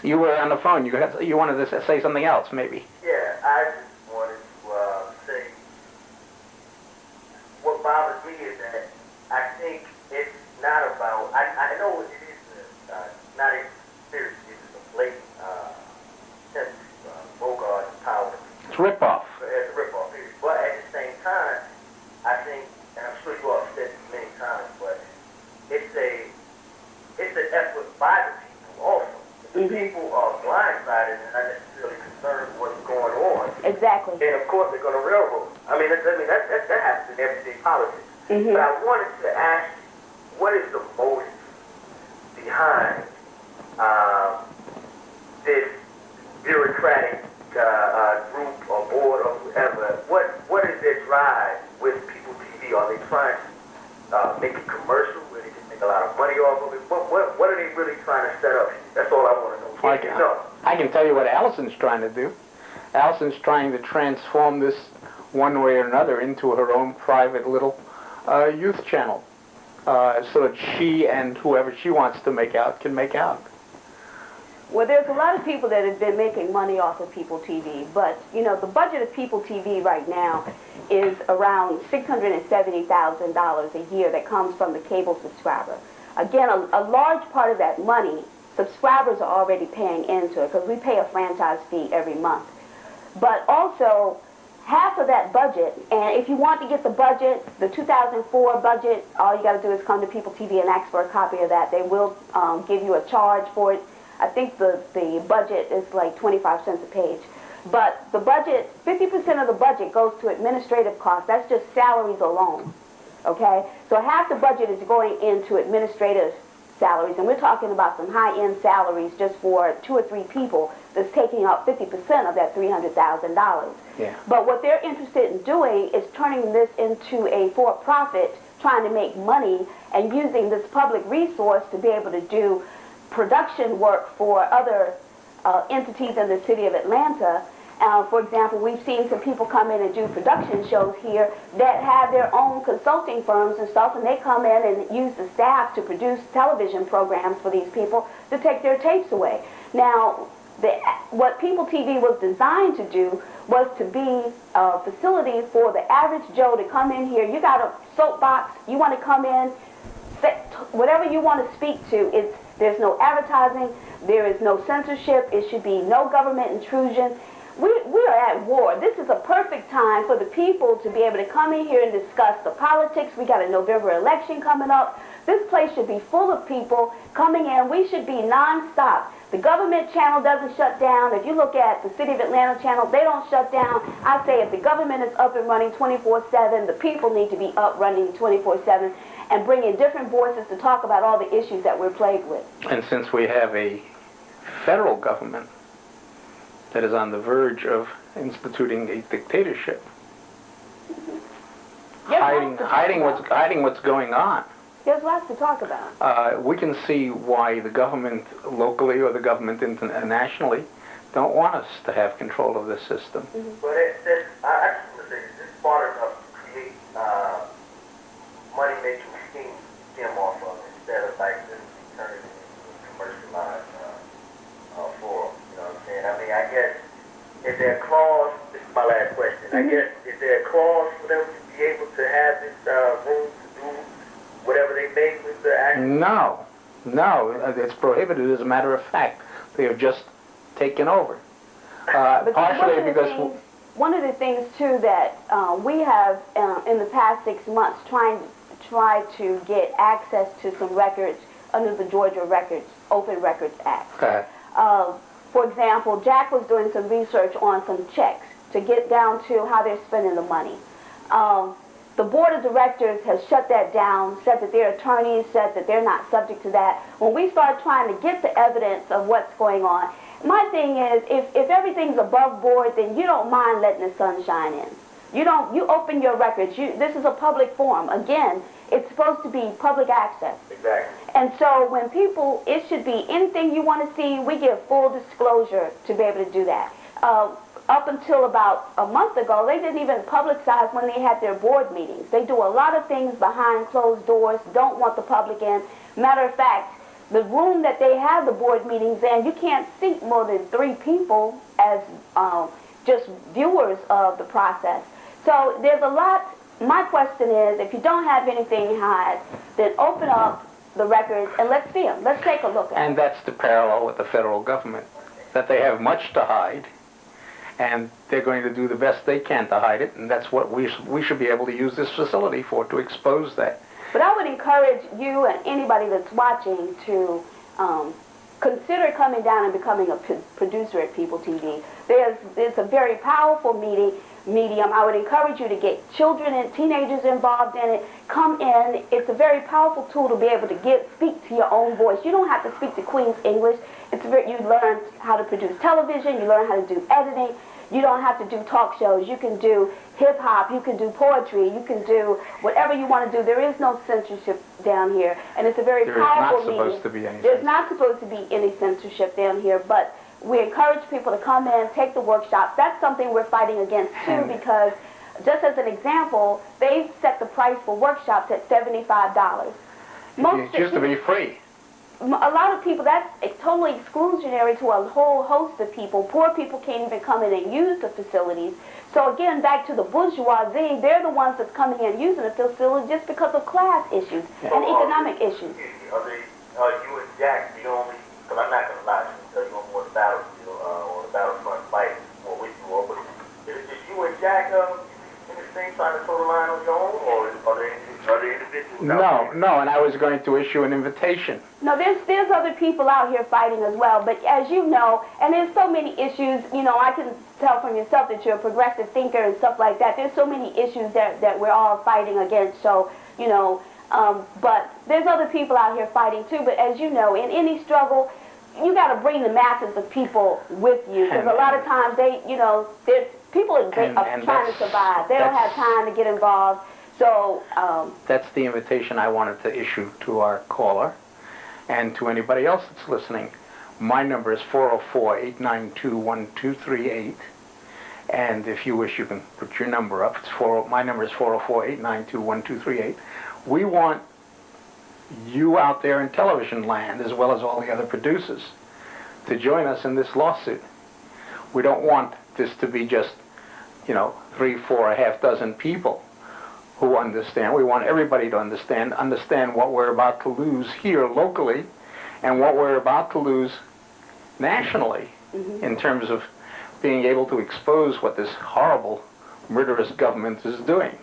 So you were on the phone. You wanted to say something else, maybe? Yeah, I just wanted to say what bothers me is that I think it's not about, I know it is not a conspiracy, it's a blatant Bogart power. It's rip-off. It's a rip-off, period. But at the same time, I think, and I'm sure you all have said this many times, but it's an effort by the people also. The people are blindsided and not necessarily concerned with what's going on. Exactly. And of course they're going to railroad. I mean, that happens in everyday politics. But I wanted to ask you, what is the motive behind this bureaucratic group or board or whatever? What is their drive with People TV? Are they trying to make a commercial where they can make a lot of money off of it? What are they really trying to set up? That's all I want to know. I can tell you what Allison's trying to do. Allison's trying to transform this one way or another into her own private little youth channel, so that she and whoever she wants to make out can make out. Well, there's a lot of people that have been making money off of People TV, but, you know, the budget of People TV right now is around $670,000 a year that comes from the cable subscriber. Again, a large part of that money, subscribers are already paying into it because we pay a franchise fee every month. But also, half of that budget, and if you want to get the budget, the 2004 budget, all you got to do is come to People TV and ask for a copy of that. They will give you a charge for it. I think the budget is like 25 cents a page. But the budget, 50% of the budget goes to administrative costs. That's just salaries alone, okay? So half the budget is going into administrative salaries, and we're talking about some high-end salaries just for 2 or 3 people that's taking up 50% of that $300,000. Yeah. But what they're interested in doing is turning this into a for-profit, trying to make money and using this public resource to be able to do production work for other entities in the city of Atlanta. For example, we've seen some people come in and do production shows here that have their own consulting firms and stuff, and they come in and use the staff to produce television programs for these people to take their tapes away. Now, what People TV was designed to do was to be a facility for the average Joe to come in here. You got a soapbox, you want to come in, whatever you want to speak to, there's no advertising, there is no censorship, it should be no government intrusion. We are at war. This is a perfect time for the people to be able to come in here and discuss the politics. We got a November election coming up. This place should be full of people coming in. We should be nonstop. The government channel doesn't shut down. If you look at the City of Atlanta channel, they don't shut down. I say if the government is up and running 24/7, the people need to be up running 24/7 and bringing different voices to talk about all the issues that we're plagued with. And since we have a federal government that is on the verge of instituting a dictatorship, hiding what's going on, There's lots to talk about. We can see why the government locally or the government internationally don't want us to have control of this system. But I just want to say, is this smart enough to create money-making schemes to stem off of instead of like this turning it into a commercialized forum? You know what I'm saying? I mean, I guess, is there a clause, this is my last question, I guess, is there a clause for them to be able to have this room to do whatever they make with the actual? No, it's prohibited as a matter of fact. They have just taken over. But Partially because... one of the things too that we have in the past 6 months tried to get access to some records under the Georgia Open Records Act. For example, Jack was doing some research on some checks to get down to how they're spending the money. The board of directors has shut that down, said that their attorneys said that they're not subject to that. When we start trying to get the evidence of what's going on, my thing is, if everything's above board, then you don't mind letting the sun shine in. You open your records. This is a public forum. Again, it's supposed to be public access. Exactly. And so when people, it should be anything you want to see, we give full disclosure to be able to do that. Up until about a month ago, they didn't even publicize when they had their board meetings. They do a lot of things behind closed doors, don't want the public in. Matter of fact, the room that they have the board meetings in, you can't seat more than 3 people as just viewers of the process. So there's a lot. My question is, if you don't have anything to hide, then open up the records and let's see them. Let's take a look at them. And that's the parallel with the federal government, that they have much to hide, and they're going to do the best they can to hide it, and that's what we should be able to use this facility for, to expose that. But I would encourage you and anybody that's watching to consider coming down and becoming a producer at PeopleTV. It's a very powerful medium. I would encourage you to get children and teenagers involved in it. Come in. It's a very powerful tool to be able to speak to your own voice. You don't have to speak the Queen's English. You learn how to produce television. You learn how to do editing. You don't have to do talk shows. You can do hip-hop. You can do poetry. You can do whatever you want to do. There is no censorship down here, and it's a very powerful medium. There's not supposed to be any. There's not supposed to be any censorship down here, but we encourage people to come in, take the workshops. That's something we're fighting against, too, because just as an example, they set the price for workshops at $75. It used to be free. A lot of people, that's totally exclusionary to a whole host of people. Poor people can't even come in and use the facilities. So again, back to the bourgeoisie, they're the ones that's coming in using the facility just because of class issues and economic issues. Are you and Jack the only, because I'm not going to lie to you, on the battlefield or the battlefront fighting or with you all, but is you and Jack in this thing trying to toe the line on your own, or are there individuals? No, and I was going to issue an invitation. No, there's other people out here fighting as well, but as you know, and there's so many issues, I can tell from yourself that you're a progressive thinker and stuff like that. There's so many issues that we're all fighting against, so, but there's other people out here fighting too, but as you know, in any struggle, you got to bring the masses of people with you, because a lot of times people are trying to survive. They don't have time to get involved. So that's the invitation I wanted to issue to our caller and to anybody else that's listening. My number is 404-892-1238, and if you wish, you can put your number up. My number is 404-892-1238. We want you out there in television land, as well as all the other producers, to join us in this lawsuit. We don't want this to be just, 3, 4, a half dozen people who understand. We want everybody to understand what we're about to lose here locally and what we're about to lose nationally in terms of being able to expose what this horrible, murderous government is doing.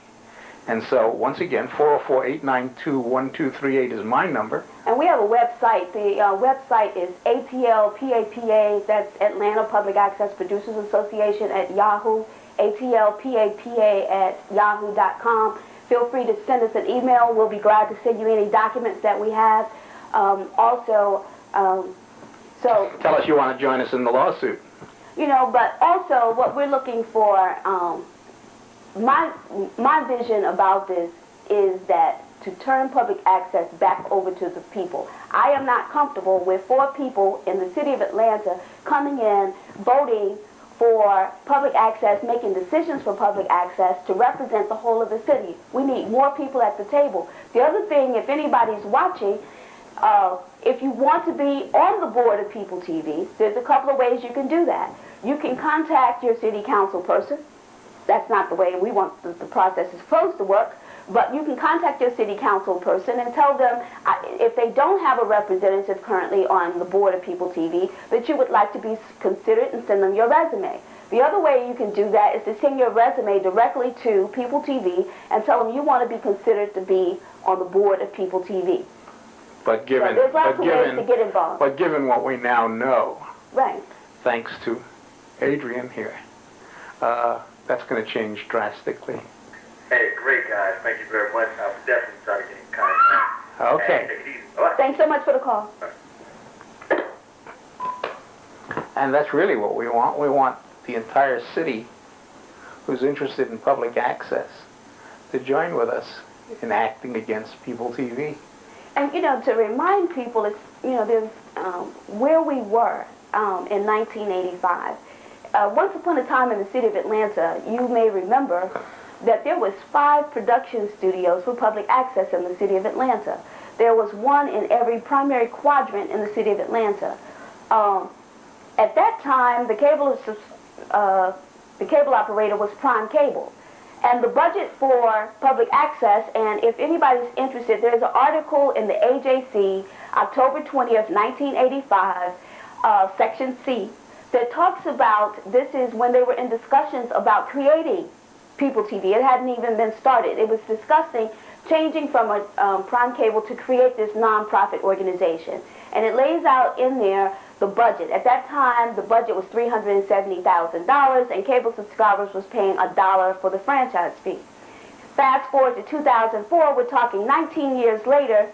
And so, once again, 404-892-1238 is my number. And we have a website. The website is ATLPAPA, that's Atlanta Public Access Producers Association at Yahoo, ATLPAPA@yahoo.com. Feel free to send us an email. We'll be glad to send you any documents that we have. So tell us you want to join us in the lawsuit. But also what we're looking for, my vision about this is that to turn public access back over to the people. I am not comfortable with 4 people in the city of Atlanta coming in, voting for public access, making decisions for public access to represent the whole of the city. We need more people at the table. The other thing, if anybody's watching, if you want to be on the board of People TV, there's a couple of ways you can do that. You can contact your city council person. That's not the way we want the process is supposed to work. But you can contact your city council person and tell them if they don't have a representative currently on the board of People TV, that you would like to be considered and send them your resume. The other way you can do that is to send your resume directly to People TV and tell them you want to be considered to be on the board of People TV. But given, so there's lots of ways to get involved. But given what we now know, right, thanks to Adrian here, that's going to change drastically. Hey, great guys. Thank you very much. I'll definitely try to get in contact. Okay. Hey, take it easy. All right. Thanks so much for the call. And that's really what we want. We want the entire city who's interested in public access to join with us in acting against People TV. And, you know, to remind people, it's, you know, there's where we were in 1985. Once upon a time in the city of Atlanta, you may remember that there was 5 production studios for public access in the city of Atlanta. There was one in every primary quadrant in the city of Atlanta. At that time, the cable operator was Prime Cable. And the budget for public access, and if anybody's interested, there's an article in the AJC, October 20th, 1985, Section C, that talks about, this is when they were in discussions about creating People TV. It hadn't even been started. It was discussing changing from a Prime Cable to create this nonprofit organization. And it lays out in there the budget. At that time, the budget was $370,000, and cable subscribers was paying $1 for the franchise fee. Fast forward to 2004, we're talking 19 years later,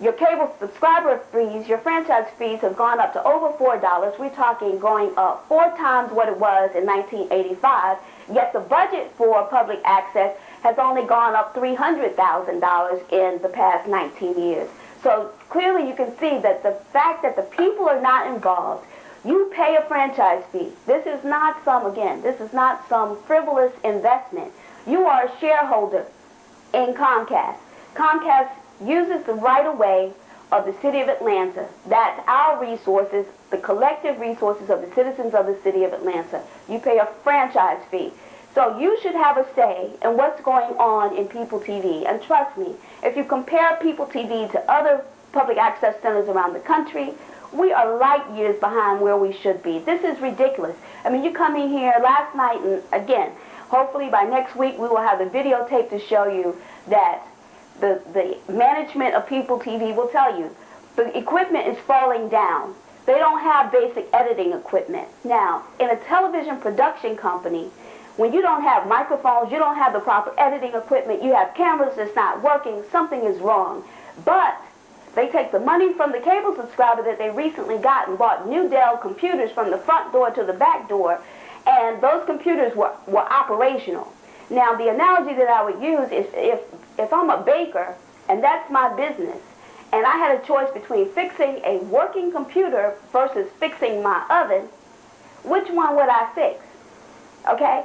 your cable subscriber fees, your franchise fees have gone up to over $4. We're talking going up 4 times what it was in 1985, yet the budget for public access has only gone up $300,000 in the past 19 years. So clearly you can see that the fact that the people are not involved, you pay a franchise fee. This is not some, again, this is not some frivolous investment. You are a shareholder in Comcast. Comcast uses the right-of-way of the city of Atlanta. That's our resources, the collective resources of the citizens of the city of Atlanta. You pay a franchise fee. So you should have a say in what's going on in People TV. And trust me, if you compare People TV to other public access centers around the country, we are light years behind where we should be. This is ridiculous. I mean, you come in here last night, and again, hopefully by next week we will have the videotape to show you that the management of People TV will tell you the equipment is falling down. They don't have basic editing equipment. Now, in a television production company, when you don't have microphones, you don't have the proper editing equipment, you have cameras that's not working, something is wrong. But they take the money from the cable subscriber that they recently got and bought new Dell computers from the front door to the back door, and those computers were operational. Now, the analogy that I would use is if I'm a baker and that's my business, and I had a choice between fixing a working computer versus fixing my oven, which one would I fix? Okay?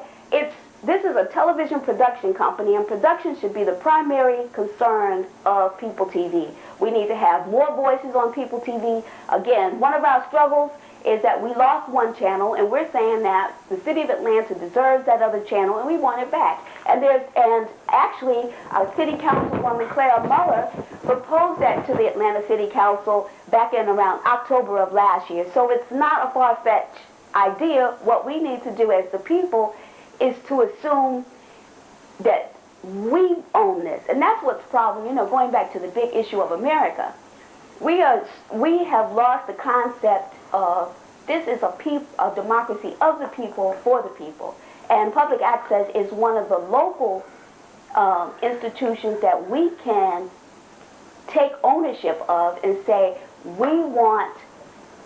This is a television production company, and production should be the primary concern of People TV. We need to have more voices on People TV. Again, one of our struggles is that we lost one channel, and we're saying that the city of Atlanta deserves that other channel, and we want it back. And actually, our city councilwoman Clara Muller proposed that to the Atlanta City Council back in around October of last year. So it's not a far-fetched idea. What we need to do as the people is to assume that we own this. And that's what's the problem, you know, going back to the big issue of America. We have lost the concept of this is a democracy of the people for the people. And public access is one of the local institutions that we can take ownership of and say, we want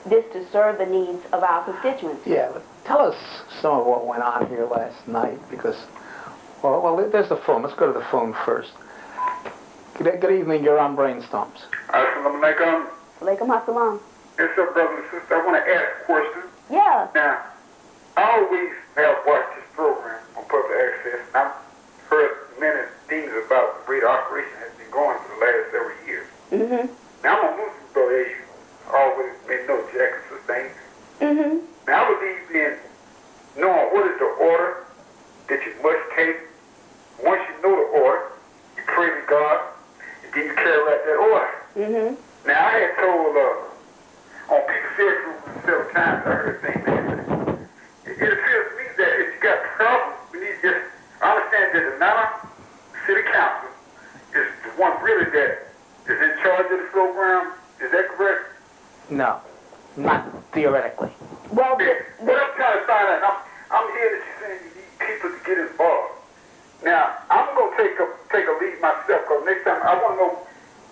this to serve the needs of our constituents. Yeah, but tell us some of what went on here last night, because, well, there's the phone. Let's go to the phone first. Good evening, you're on Brainstorms. Assalamu alaikum. Alaikum assalam. Yes, sir, brother and sister. I want to ask a question. Yeah. Now, I always have watched this program on public access, and I've heard many things about the way the operation has been going for the last several years. Mm-hmm. Now, I'm a Muslim brother, as you always may know, Jack and sister. Mm-hmm. Now, I believe in knowing what is the order that you must take. Once you know the order, you pray to God, and then you carry out that order. Mm-hmm. Now, I had told on PeopleTV group several times, I heard things like that. It appears to me that if you got problems, we need to just understand that the Atlanta City Council is the one really that is in charge of the program. Is that correct? No, not theoretically. Well, What I'm trying to find out, I'm hearing that you're saying you need people to get involved. Now, I'm going to take a lead myself, because next time I want to know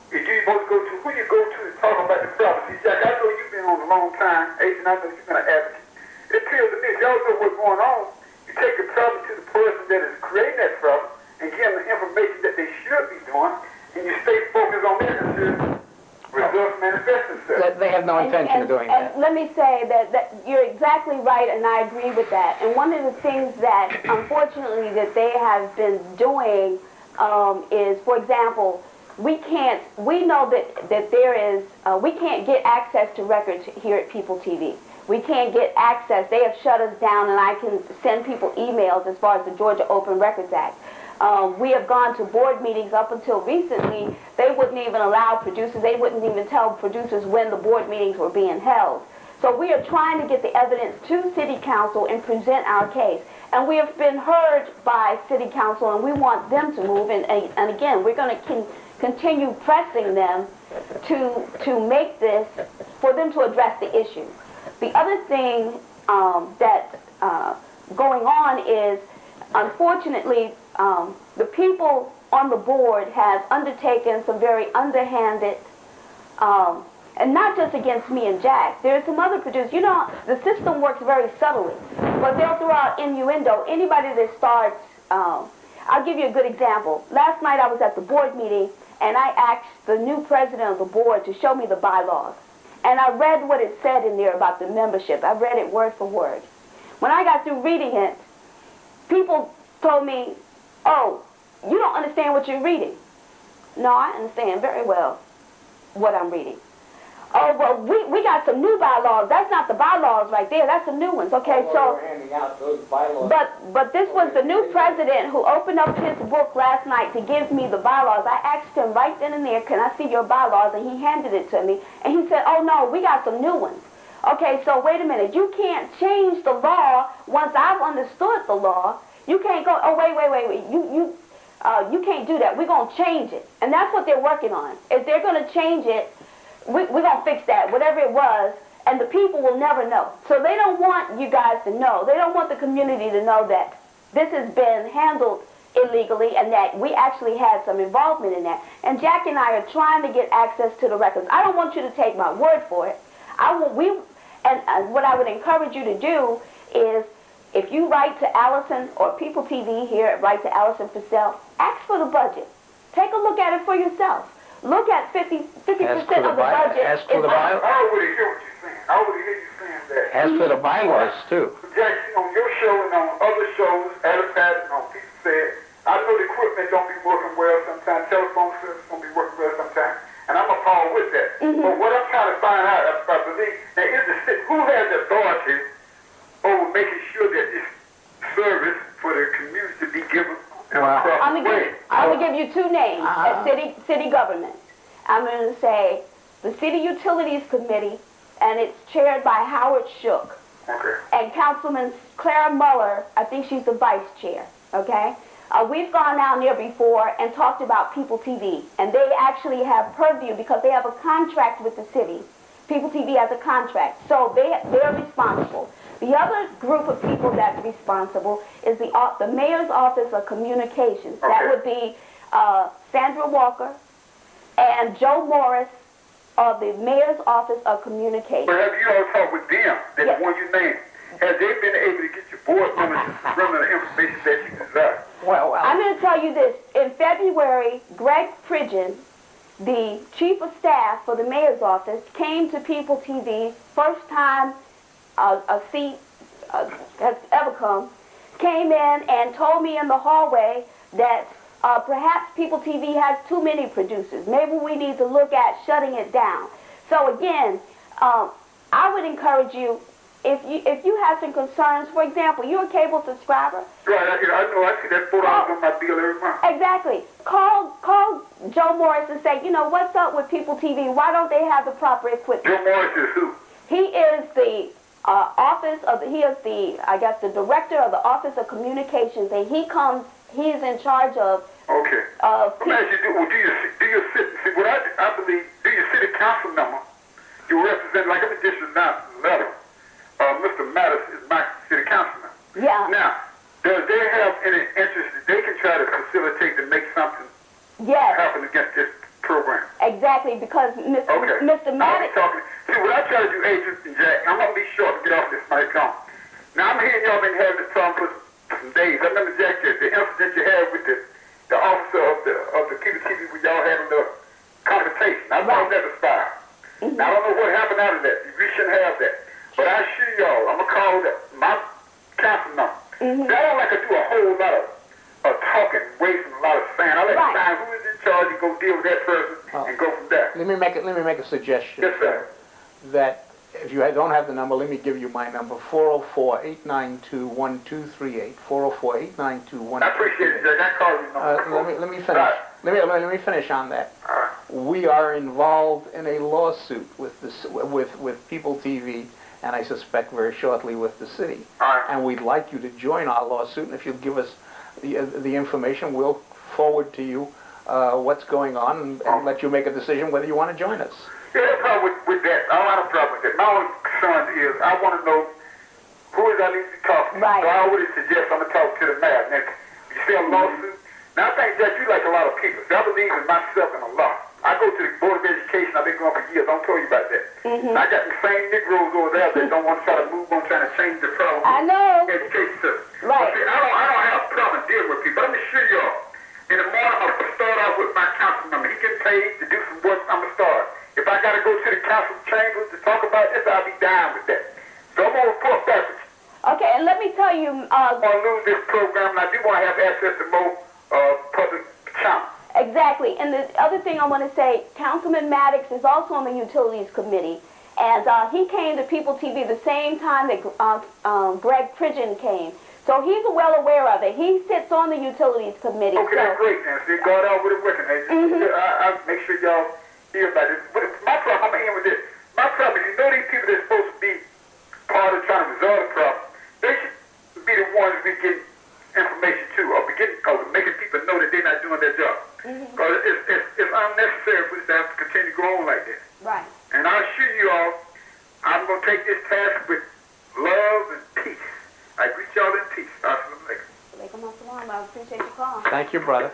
if you're supposed to go to, who you go to talk about the problem. See, Jack, I know you've been on a long time, Agent, I know you've been an advocate. It appears to me, if y'all know what's going on, you take the problem to the person that is creating that problem and give them the information that they should be doing, and you stay focused on that until results manifest themselves. They have no intention of doing that. And let me say that you're exactly right, and I agree with that. And one of the things that, unfortunately, that they have been doing is, for example, we know that there is, we can't get access to records here at PeopleTV. We can't get access. They have shut us down, and I can send people emails as far as the Georgia Open Records Act. We have gone to board meetings up until recently. They wouldn't even allow producers. They wouldn't even tell producers when the board meetings were being held. So we are trying to get the evidence to City Council and present our case. And we have been heard by City Council, and we want them to move. And again, we're going to continue pressing them to make this, for them to address the issue. The other thing that's going on is, unfortunately, the people on the board have undertaken some very underhanded, and not just against me and Jack. There's some other producers. You know, the system works very subtly, but they'll throw out innuendo. Anybody that starts, I'll give you a good example. Last night I was at the board meeting, and I asked the new president of the board to show me the bylaws. And I read what it said in there about the membership. I read it word for word. When I got through reading it, people told me, "Oh, you don't understand what you're reading." No, I understand very well what I'm reading. "Oh, well, we got some new bylaws." That's not the bylaws right there. That's the new ones. Okay, so, handing out those bylaws. but this was the new president who opened up his book last night to give me the bylaws. I asked him right then and there, "Can I see your bylaws?" And he handed it to me. And he said, "Oh, no, we got some new ones." Okay, so wait a minute. You can't change the law once I've understood the law. You can't go, "Oh, wait. You can't do that. We're going to change it." And that's what they're working on. If they're going to change it, we're going to fix that, whatever it was, and the people will never know. So they don't want you guys to know. They don't want the community to know that this has been handled illegally and that we actually had some involvement in that. And Jack and I are trying to get access to the records. I don't want you to take my word for it. What I would encourage you to do is, if you write to Allison or PeopleTV here, write to Allison Purcell, ask for the budget. Take a look at it for yourself. Look at 50% of the budget. Ask for the bylaws. I already hear what you're saying. I already hear you saying that. Ask for the bylaws, too. Jackson, on your show and on other shows, advertising on People Said, I know the equipment don't be working well sometimes, telephone service don't be working well sometimes, and I'm appalled with that. But what I'm trying to find out, I believe, now is who has the authority over making sure that this service for the community to be given across the way? I'm going to give you two names at city government. I'm going to say the City Utilities Committee, and it's chaired by Howard Shook. Okay. And Councilman Clara Muller, I think she's the vice chair, okay? We've gone down there before and talked about PeopleTV, and they actually have purview because they have a contract with the city. PeopleTV has a contract, so they're responsible. The other group of people that's responsible is the Mayor's Office of Communications. Okay. That would be Sandra Walker and Joe Morris of the Mayor's Office of Communications. But have you all talked with them, that Yes. one you named? Have they been able to get your board members to run the information that you desire? Well, I'm going to tell you this. In February, Greg Pridgeon, the chief of staff for the mayor's office, came to People TV, first time a seat has ever come, came in and told me in the hallway that perhaps People TV has too many producers. Maybe we need to look at shutting it down. So again, I would encourage you, if you have some concerns, for example, you're a cable subscriber. Right, I know. I see that $4 on my bill every month. Exactly. Call Joe Morris and say, you know, what's up with People TV? Why don't they have the proper equipment? Joe Morris is who? He is the I guess, the director of the Office of Communications, and he's in charge of. Okay. Let me ask you, do your city, what I believe, do your city council member, you represent, like I'm a district letter, Mr. Mattis is my city councilman. Yeah. Now, does they have any interest that they can try to facilitate to make something happen against this program? Exactly, because Mr. Mattis. See, what I try to do, Agent and Jack, I'm going to be short to get off this mic on. Now, I'm hearing y'all been having this problem for some days. I remember, Jack, the incident you had with the officer of the People TV where y'all having the confrontation. I thought that was fire. Now, I don't know what happened out of that. We shouldn't have that. But I assure y'all, I'm going to call my council number. I don't like to do a whole lot of talking, wasting a lot of saying. I like to find who is in charge and go deal with that person and go from there. let me make a suggestion. Yes, sir. That if you don't have the number, let me give you my number, 404-892-1238, 404-892-1238. I appreciate it, Jack. I called you. Let me finish. Let me finish on that. We are involved in a lawsuit with People TV, and I suspect very shortly with the city. And we'd like you to join our lawsuit, and if you'll give us the information, we'll forward to you what's going on and let you make a decision whether you want to join us. Yeah, no problem with that. I don't have a problem with that. My only concern is I want to know who is I need to talk to. Right. So I already suggest I'm going to talk to the mayor. Now, you see a lawsuit? Now, I think, Jack, you like a lot of people. So I believe in myself and a lot. I go to the Board of Education. I've been going for years. Don't tell you about that. And I got the same Negroes over there that don't want to try to move on trying to change the problem. I know. Education system. Right. But see, I don't have a problem dealing with people. Let me assure y'all. In the morning, I'm going to start off with my council member. He getting paid to do some work. I'm going to start. If I got to go to the council chambers to talk about this, I'll be down with that. So I'm going to report back with you. Okay, and let me tell you. I want to lose this program, and I do want to have access to more public channels. Exactly. And the other thing I want to say, Councilman Maddox is also on the Utilities Committee. And he came to People TV the same time that Greg Pridgeon came. So he's well aware of it. He sits on the Utilities Committee. Okay, that's great, Nancy. God out with it working, Nancy. I'll make sure y'all hear about it. But my problem, I'm in with this. My problem is, you know these people that's supposed to be part of trying to resolve the problem, they should be the ones we get information to, or making people know that they're not doing their job. Because it's unnecessary for us to have to continue to go on like this. Right. And I assure you all, I'm going to take this task with love and peace. I greet y'all in peace. I appreciate your call. Thank you, brother.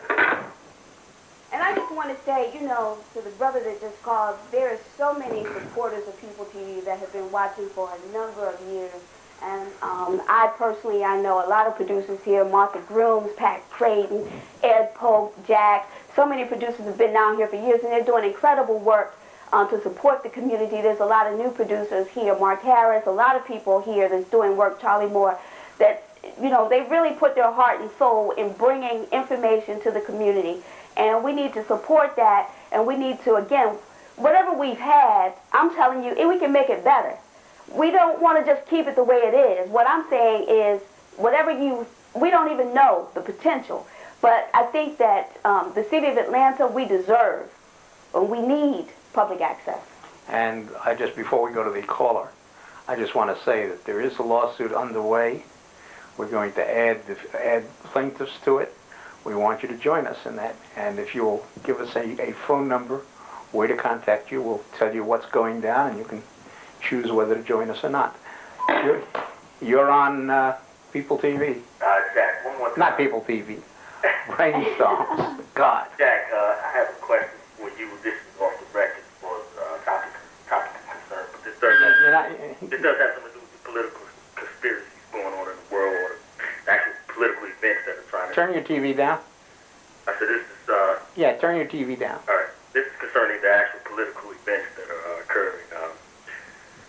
And I just want to say, you know, to the brother that just called, there are so many supporters of People TV that have been watching for a number of years. And I personally, I know a lot of producers here, Martha Grooms, Pat Creighton, Ed Pope, Jack. So many producers have been down here for years, and they're doing incredible work to support the community. There's a lot of new producers here, Mark Harris, a lot of people here that's doing work, Charlie Moore, that, you know, they really put their heart and soul in bringing information to the community. And we need to support that, and we need to, again, whatever we've had, I'm telling you, we can make it better. We don't want to just keep it the way it is. What I'm saying is, we don't even know the potential. But I think that the city of Atlanta, we deserve, and we need public access. And before we go to the caller, I just want to say that there is a lawsuit underway. We're going to add plaintiffs to it. We want you to join us in that. And if you'll give us a phone number, where to contact you, we'll tell you what's going down, and you can choose whether to join us or not. You're on People TV. Jack, one more time. Not People TV. Brainstorms. God. Jack, I have a question for you. This is off the record for topic of concern, but this does have something to do with the political conspiracies going on in the world, or the actual political events that are trying to turn your TV down. I said this is, Yeah, turn your TV down. all right, this is concerning the actual political events that are occurring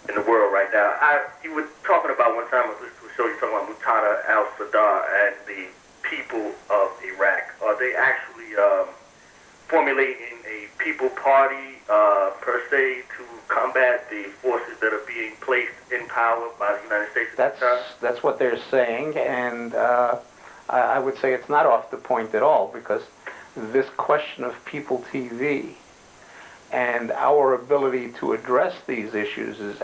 in the world right now. You were talking about one time, I was listening to a show, you were talking about Muqtada al-Sadr and the people of Iraq. Are they actually formulating a people party per se to combat the forces that are being placed in power by the United States at this time? That's what they're saying, and I would say it's not off the point at all, because this question of People TV and our ability to address these issues is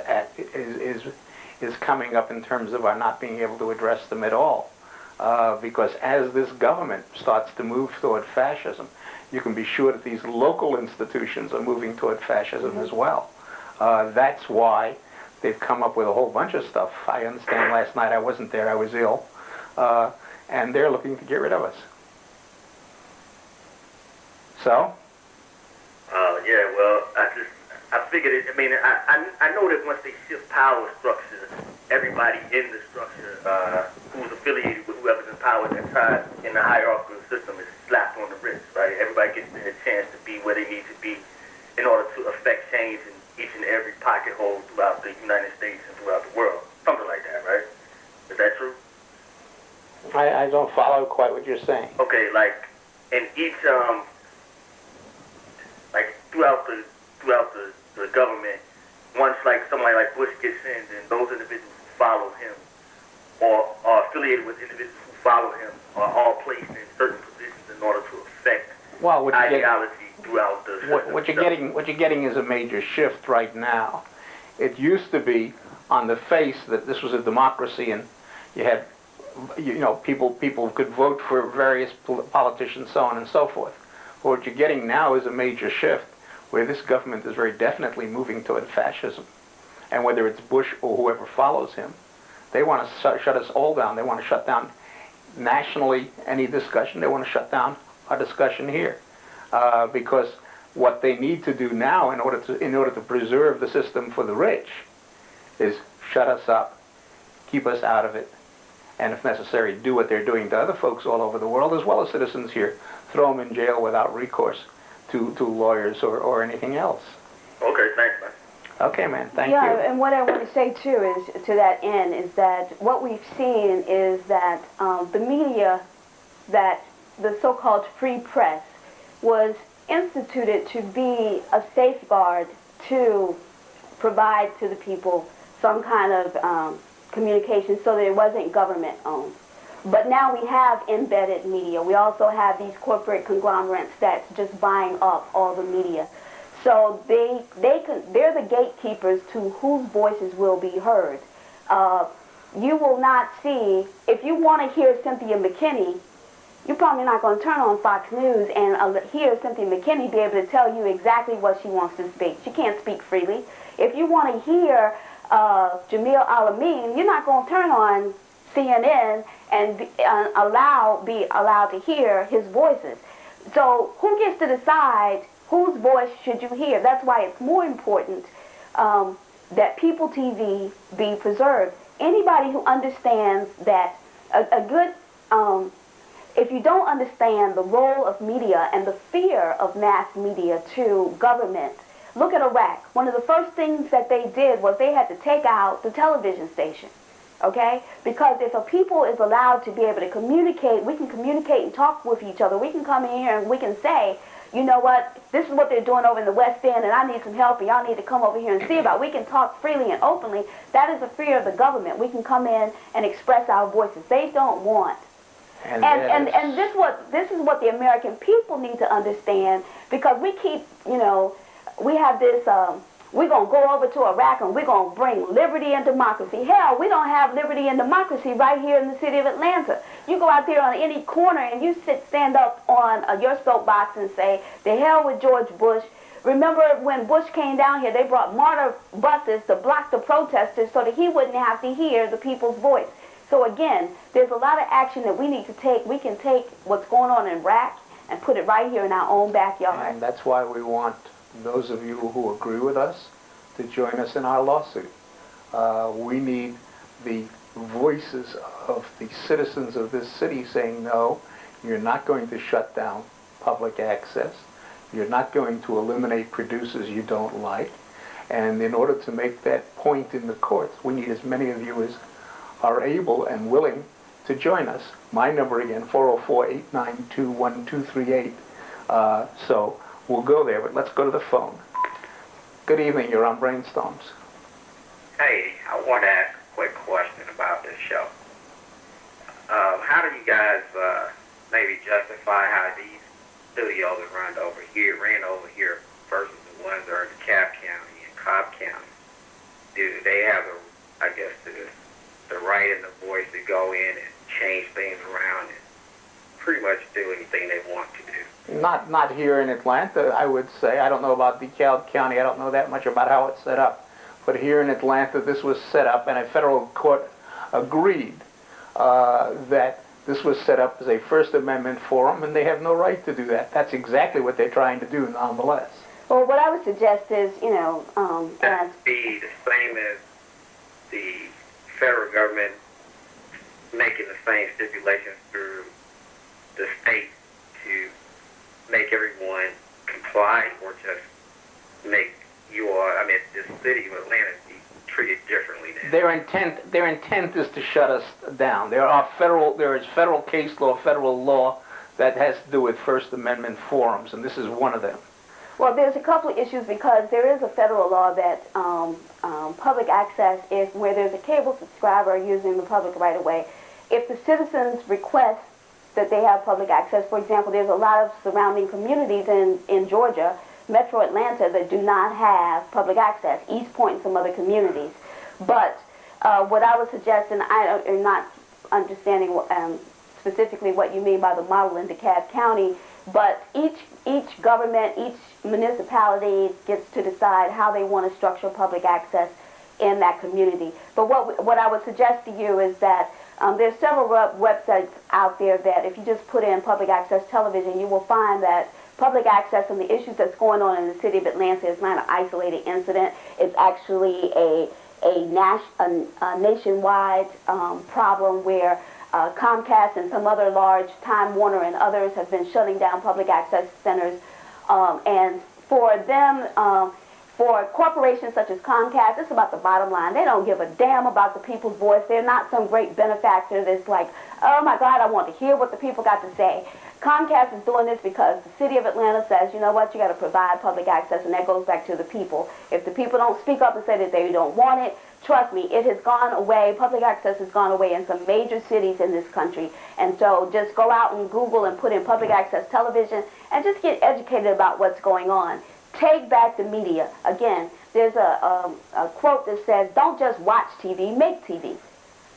coming up in terms of our not being able to address them at all. Because as this government starts to move toward fascism, you can be sure that these local institutions are moving toward fascism as well. That's why they've come up with a whole bunch of stuff. I understand last night I wasn't there, I was ill, and they're looking to get rid of us. So? Yeah, well, I figured it. I mean, I know that once they shift power structure, everybody in the structure who's affiliated with whoever's in power at that time in the hierarchical system is slapped on the wrist, right? Everybody gets their chance to be where they need to be in order to affect change in each and every pocket hole throughout the United States and throughout the world. Something like that, right? Is that true? I don't follow quite what you're saying. Okay, like in each like throughout the government, once like somebody like Bush gets in, then those individuals who follow him or are affiliated with individuals who follow him are all placed in certain positions in order to affect ideology throughout the system. What you're getting is a major shift right now. It used to be on the face that this was a democracy and you had, people could vote for various politicians, so on and so forth. What you're getting now is a major shift where this government is very definitely moving toward fascism. And whether it's Bush or whoever follows him, they want to shut us all down. They want to shut down nationally any discussion. They want to shut down our discussion here. Because what they need to do now in order to preserve the system for the rich is shut us up, keep us out of it, and if necessary, do what they're doing to other folks all over the world, as well as citizens here, throw them in jail without recourse to lawyers or anything else. Okay, thanks, man. Okay, man, thank you. Yeah, and what I want to say, too, is to that end, is that what we've seen is that the media, that the so-called free press, was instituted to be a safeguard to provide to the people some kind of communication so that it wasn't government-owned. But now we have embedded media. We also have these corporate conglomerates that's just buying up all the media. So they're the gatekeepers to whose voices will be heard. You will not see, if you want to hear Cynthia McKinney, you're probably not going to turn on Fox News and hear Cynthia McKinney be able to tell you exactly what she wants to speak. She can't speak freely. If you want to hear Jamil Al-Amin, you're not going to turn on CNN and be allowed to hear his voices. So who gets to decide whose voice should you hear? That's why it's more important that People TV be preserved. Anybody who understands that if you don't understand the role of media and the fear of mass media to government, look at Iraq. One of the first things that they did was they had to take out the television station. Okay? Because if a people is allowed to be able to communicate, we can communicate and talk with each other. We can come in here and we can say, you know what, this is what they're doing over in the West End and I need some help and y'all need to come over here and see about it. We can talk freely and openly. That is the fear of the government. We can come in and express our voices. They don't want. And this is what the American people need to understand, because we keep, we have this, we're going to go over to Iraq and we're going to bring liberty and democracy. Hell, we don't have liberty and democracy right here in the city of Atlanta. You go out there on any corner and you stand up on your soapbox and say, the hell with George Bush. Remember when Bush came down here, they brought martyr buses to block the protesters so that he wouldn't have to hear the people's voice. So again, there's a lot of action that we need to take. We can take what's going on in Iraq and put it right here in our own backyard. And that's why we want those of you who agree with us to join us in our lawsuit. We need the voices of the citizens of this city saying, no, You're not going to shut down public access. You're not going to eliminate producers you don't like. And in order to make that point in the courts, we need as many of you as are able and willing to join us. My number again, 404-892-1238. So we'll go there, but let's go to the phone. Good evening, you're on Brainstorms. Hey, I want to ask a quick question about this show. How do you guys maybe justify how these studios are ran over here versus the ones that are in DeKalb County and Cobb County? Do they have the right and the voice to go in and change things around and pretty much do anything they want to do? Not here in Atlanta, I would say. I don't know about DeKalb County. I don't know that much about how it's set up. But here in Atlanta, this was set up, and a federal court agreed that this was set up as a First Amendment forum, and they have no right to do that. That's exactly what they're trying to do, nonetheless. Well, what I would suggest is, That would be the same as the federal government making the same stipulations through the state to make everyone comply, or just make this city of Atlanta be treated differently now. Their intent is to shut us down. There is federal case law, federal law that has to do with First Amendment forums, and this is one of them. well, there's a couple of issues because there is a federal law that public access is where there's a cable subscriber using the public right of way. If the citizens request that they have public access, for example, there's a lot of surrounding communities in Georgia, Metro Atlanta, that do not have public access, East Point and some other communities. But what I would suggest, and I am not understanding specifically what you mean by the model in DeKalb County, but each government, each municipality gets to decide how they want to structure public access in that community. But what I would suggest to you is that there's several websites out there that if you just put in public access television, you will find that public access and the issues that's going on in the city of Atlanta is not an isolated incident. It's actually a nationwide problem where Comcast and some other large, Time Warner and others have been shutting down public access centers. And for them, for corporations such as Comcast, it's about the bottom line. They don't give a damn about the people's voice. They're not some great benefactor that's like, oh my God, I want to hear what the people got to say. Comcast is doing this because the city of Atlanta says, you know what, you got to provide public access, and that goes back to the people. If the people don't speak up and say that they don't want it, trust me, it has gone away. Public access has gone away in some major cities in this country. And so just go out and Google and put in public access television and just get educated about what's going on. Take back the media. Again, there's a quote that says, don't just watch TV, make TV.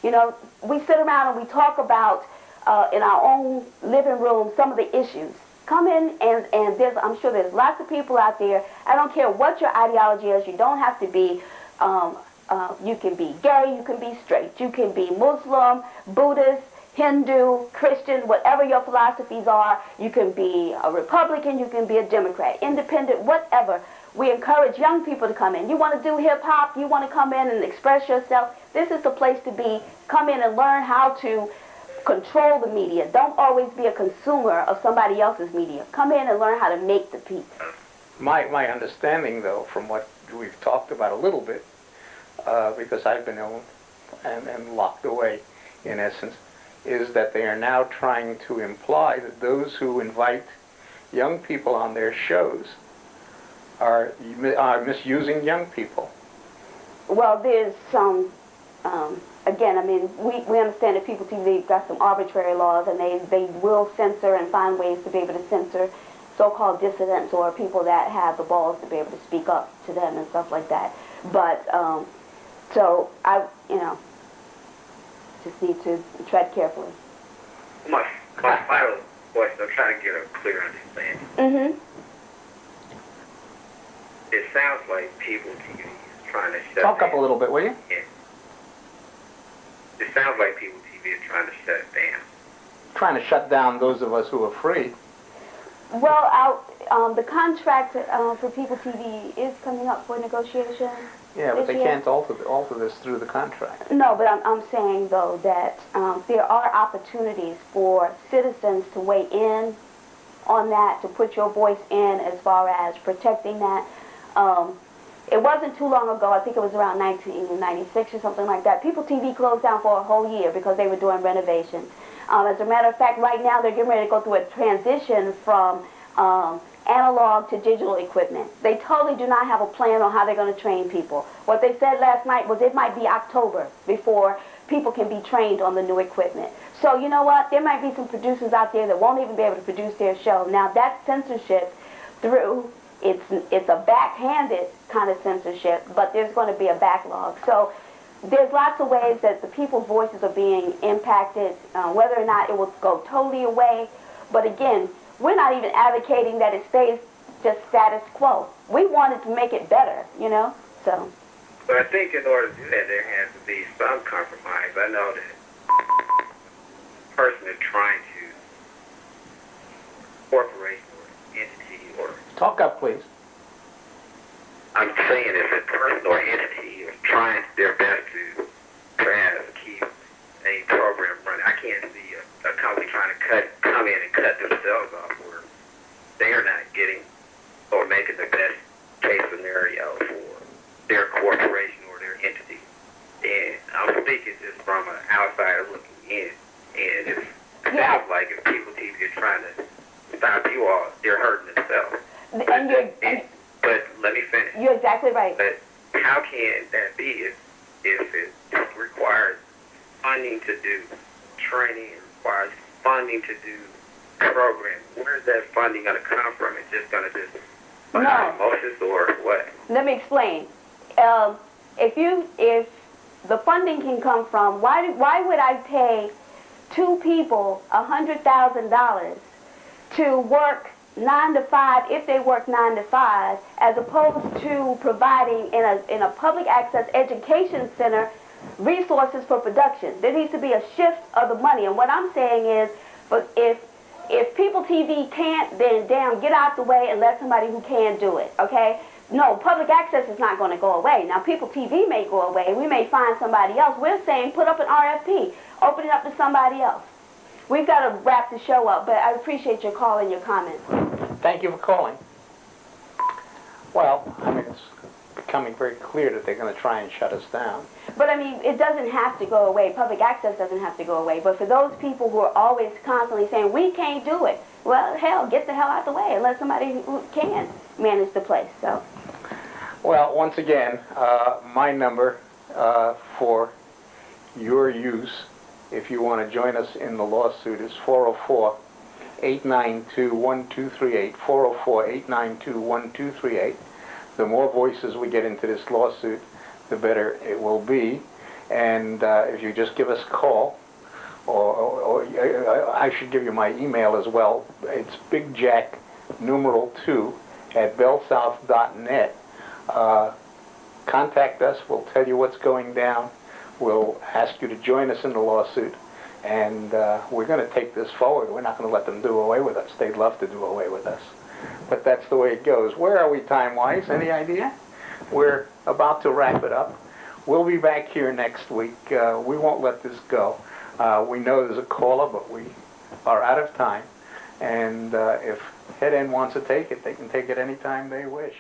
You know, we sit around and we talk about in our own living room some of the issues. Come in and I'm sure there's lots of people out there. I don't care what your ideology is. You don't have to be, you can be gay, you can be straight, you can be Muslim, Buddhist, Hindu, Christian, whatever your philosophies are. You can be a Republican, you can be a Democrat, independent, whatever. We encourage young people to come in. You want to do hip-hop, you want to come in and express yourself, this is the place to be. Come in and learn how to control the media. Don't always be a consumer of somebody else's media. Come in and learn how to make the piece. My understanding, though, from what we've talked about a little bit, because I've been ill and locked away, in essence, is that they are now trying to imply that those who invite young people on their shows are misusing young people. Well, there's some, again, I mean, we understand that PeopleTV got some arbitrary laws, and they will censor and find ways to be able to censor so-called dissidents or people that have the balls to be able to speak up to them and stuff like that. But, so I, just need to tread carefully. My final question, I'm trying to get a clear understanding. It sounds like PeopleTV is trying to shut Talk down. up a little bit, will you? Yeah. It sounds like PeopleTV is trying to shut it down. Trying to shut down those of us who are free. Well, the contract for People TV is coming up for negotiation. Yeah, but this they year. can't alter this through the contract. No, but I'm saying, though, that there are opportunities for citizens to weigh in on that, to put your voice in as far as protecting that. It wasn't too long ago, I think it was around 1996 or something like that, People TV closed down for a whole year because they were doing renovations. As a matter of fact, right now they're getting ready to go through a transition from analog to digital equipment. They totally do not have a plan on how they're going to train people. What they said last night was it might be October before people can be trained on the new equipment. So you know what? There might be some producers out there that won't even be able to produce their show. Now that's censorship through, it's a backhanded kind of censorship, but there's going to be a backlog. So there's lots of ways that the people's voices are being impacted, whether or not it will go totally away. But again, we're not even advocating that it stays just status quo. We wanted to make it better, you know, so. But I think in order to do that, there has to be some compromise. I know that the person is trying to corporation or entity or... Talk up, please. I'm saying if a person or entity is trying their best to try to keep a program running, I can't see a company trying to come in and cut themselves off where they are not getting or making the best case scenario for their corporation or their entity. And I'm speaking just from an outsider looking in, and it sounds like if People TV are trying to stop you all, they're hurting themselves. But let me finish. You're exactly right. But how can that be if it requires funding to do training, it requires funding to do programming? Where's that funding going to come from? It's just going to just emotions or what? Let me explain. If the funding can come from, why would I pay two people $100,000 to work 9 to 5 if they work 9 to 5, as opposed to providing in a public access education center resources for production? There needs to be a shift of the money. And what I'm saying is, but if People TV can't, then damn, get out the way and let somebody who can do it, okay? No, public access is not going to go away. Now, People TV may go away. We may find somebody else. We're saying put up an RFP. Open it up to somebody else. We've got to wrap the show up, but I appreciate your call and your comments. Thank you for calling. Well, I mean, it's becoming very clear that they're going to try and shut us down. But I mean, it doesn't have to go away. Public access doesn't have to go away. But for those people who are always constantly saying, we can't do it, well, hell, get the hell out the way and let somebody who can manage the place. So. Well, once again, my number for your use, if you want to join us in the lawsuit, is 404-892-1238, 404-892-1238. The more voices we get into this lawsuit, the better it will be. And if you just give us a call, or I should give you my email as well. It's bigjack2@bellsouth.net. Contact us. We'll tell you what's going down. We'll ask you to join us in the lawsuit. And we're going to take this forward. We're not going to let them do away with us. They'd love to do away with us. But that's the way it goes. Where are we time-wise? Any idea? We're about to wrap it up. We'll be back here next week. We won't let this go. We know there's a caller, but we are out of time. And if Head End wants to take it, they can take it anytime they wish.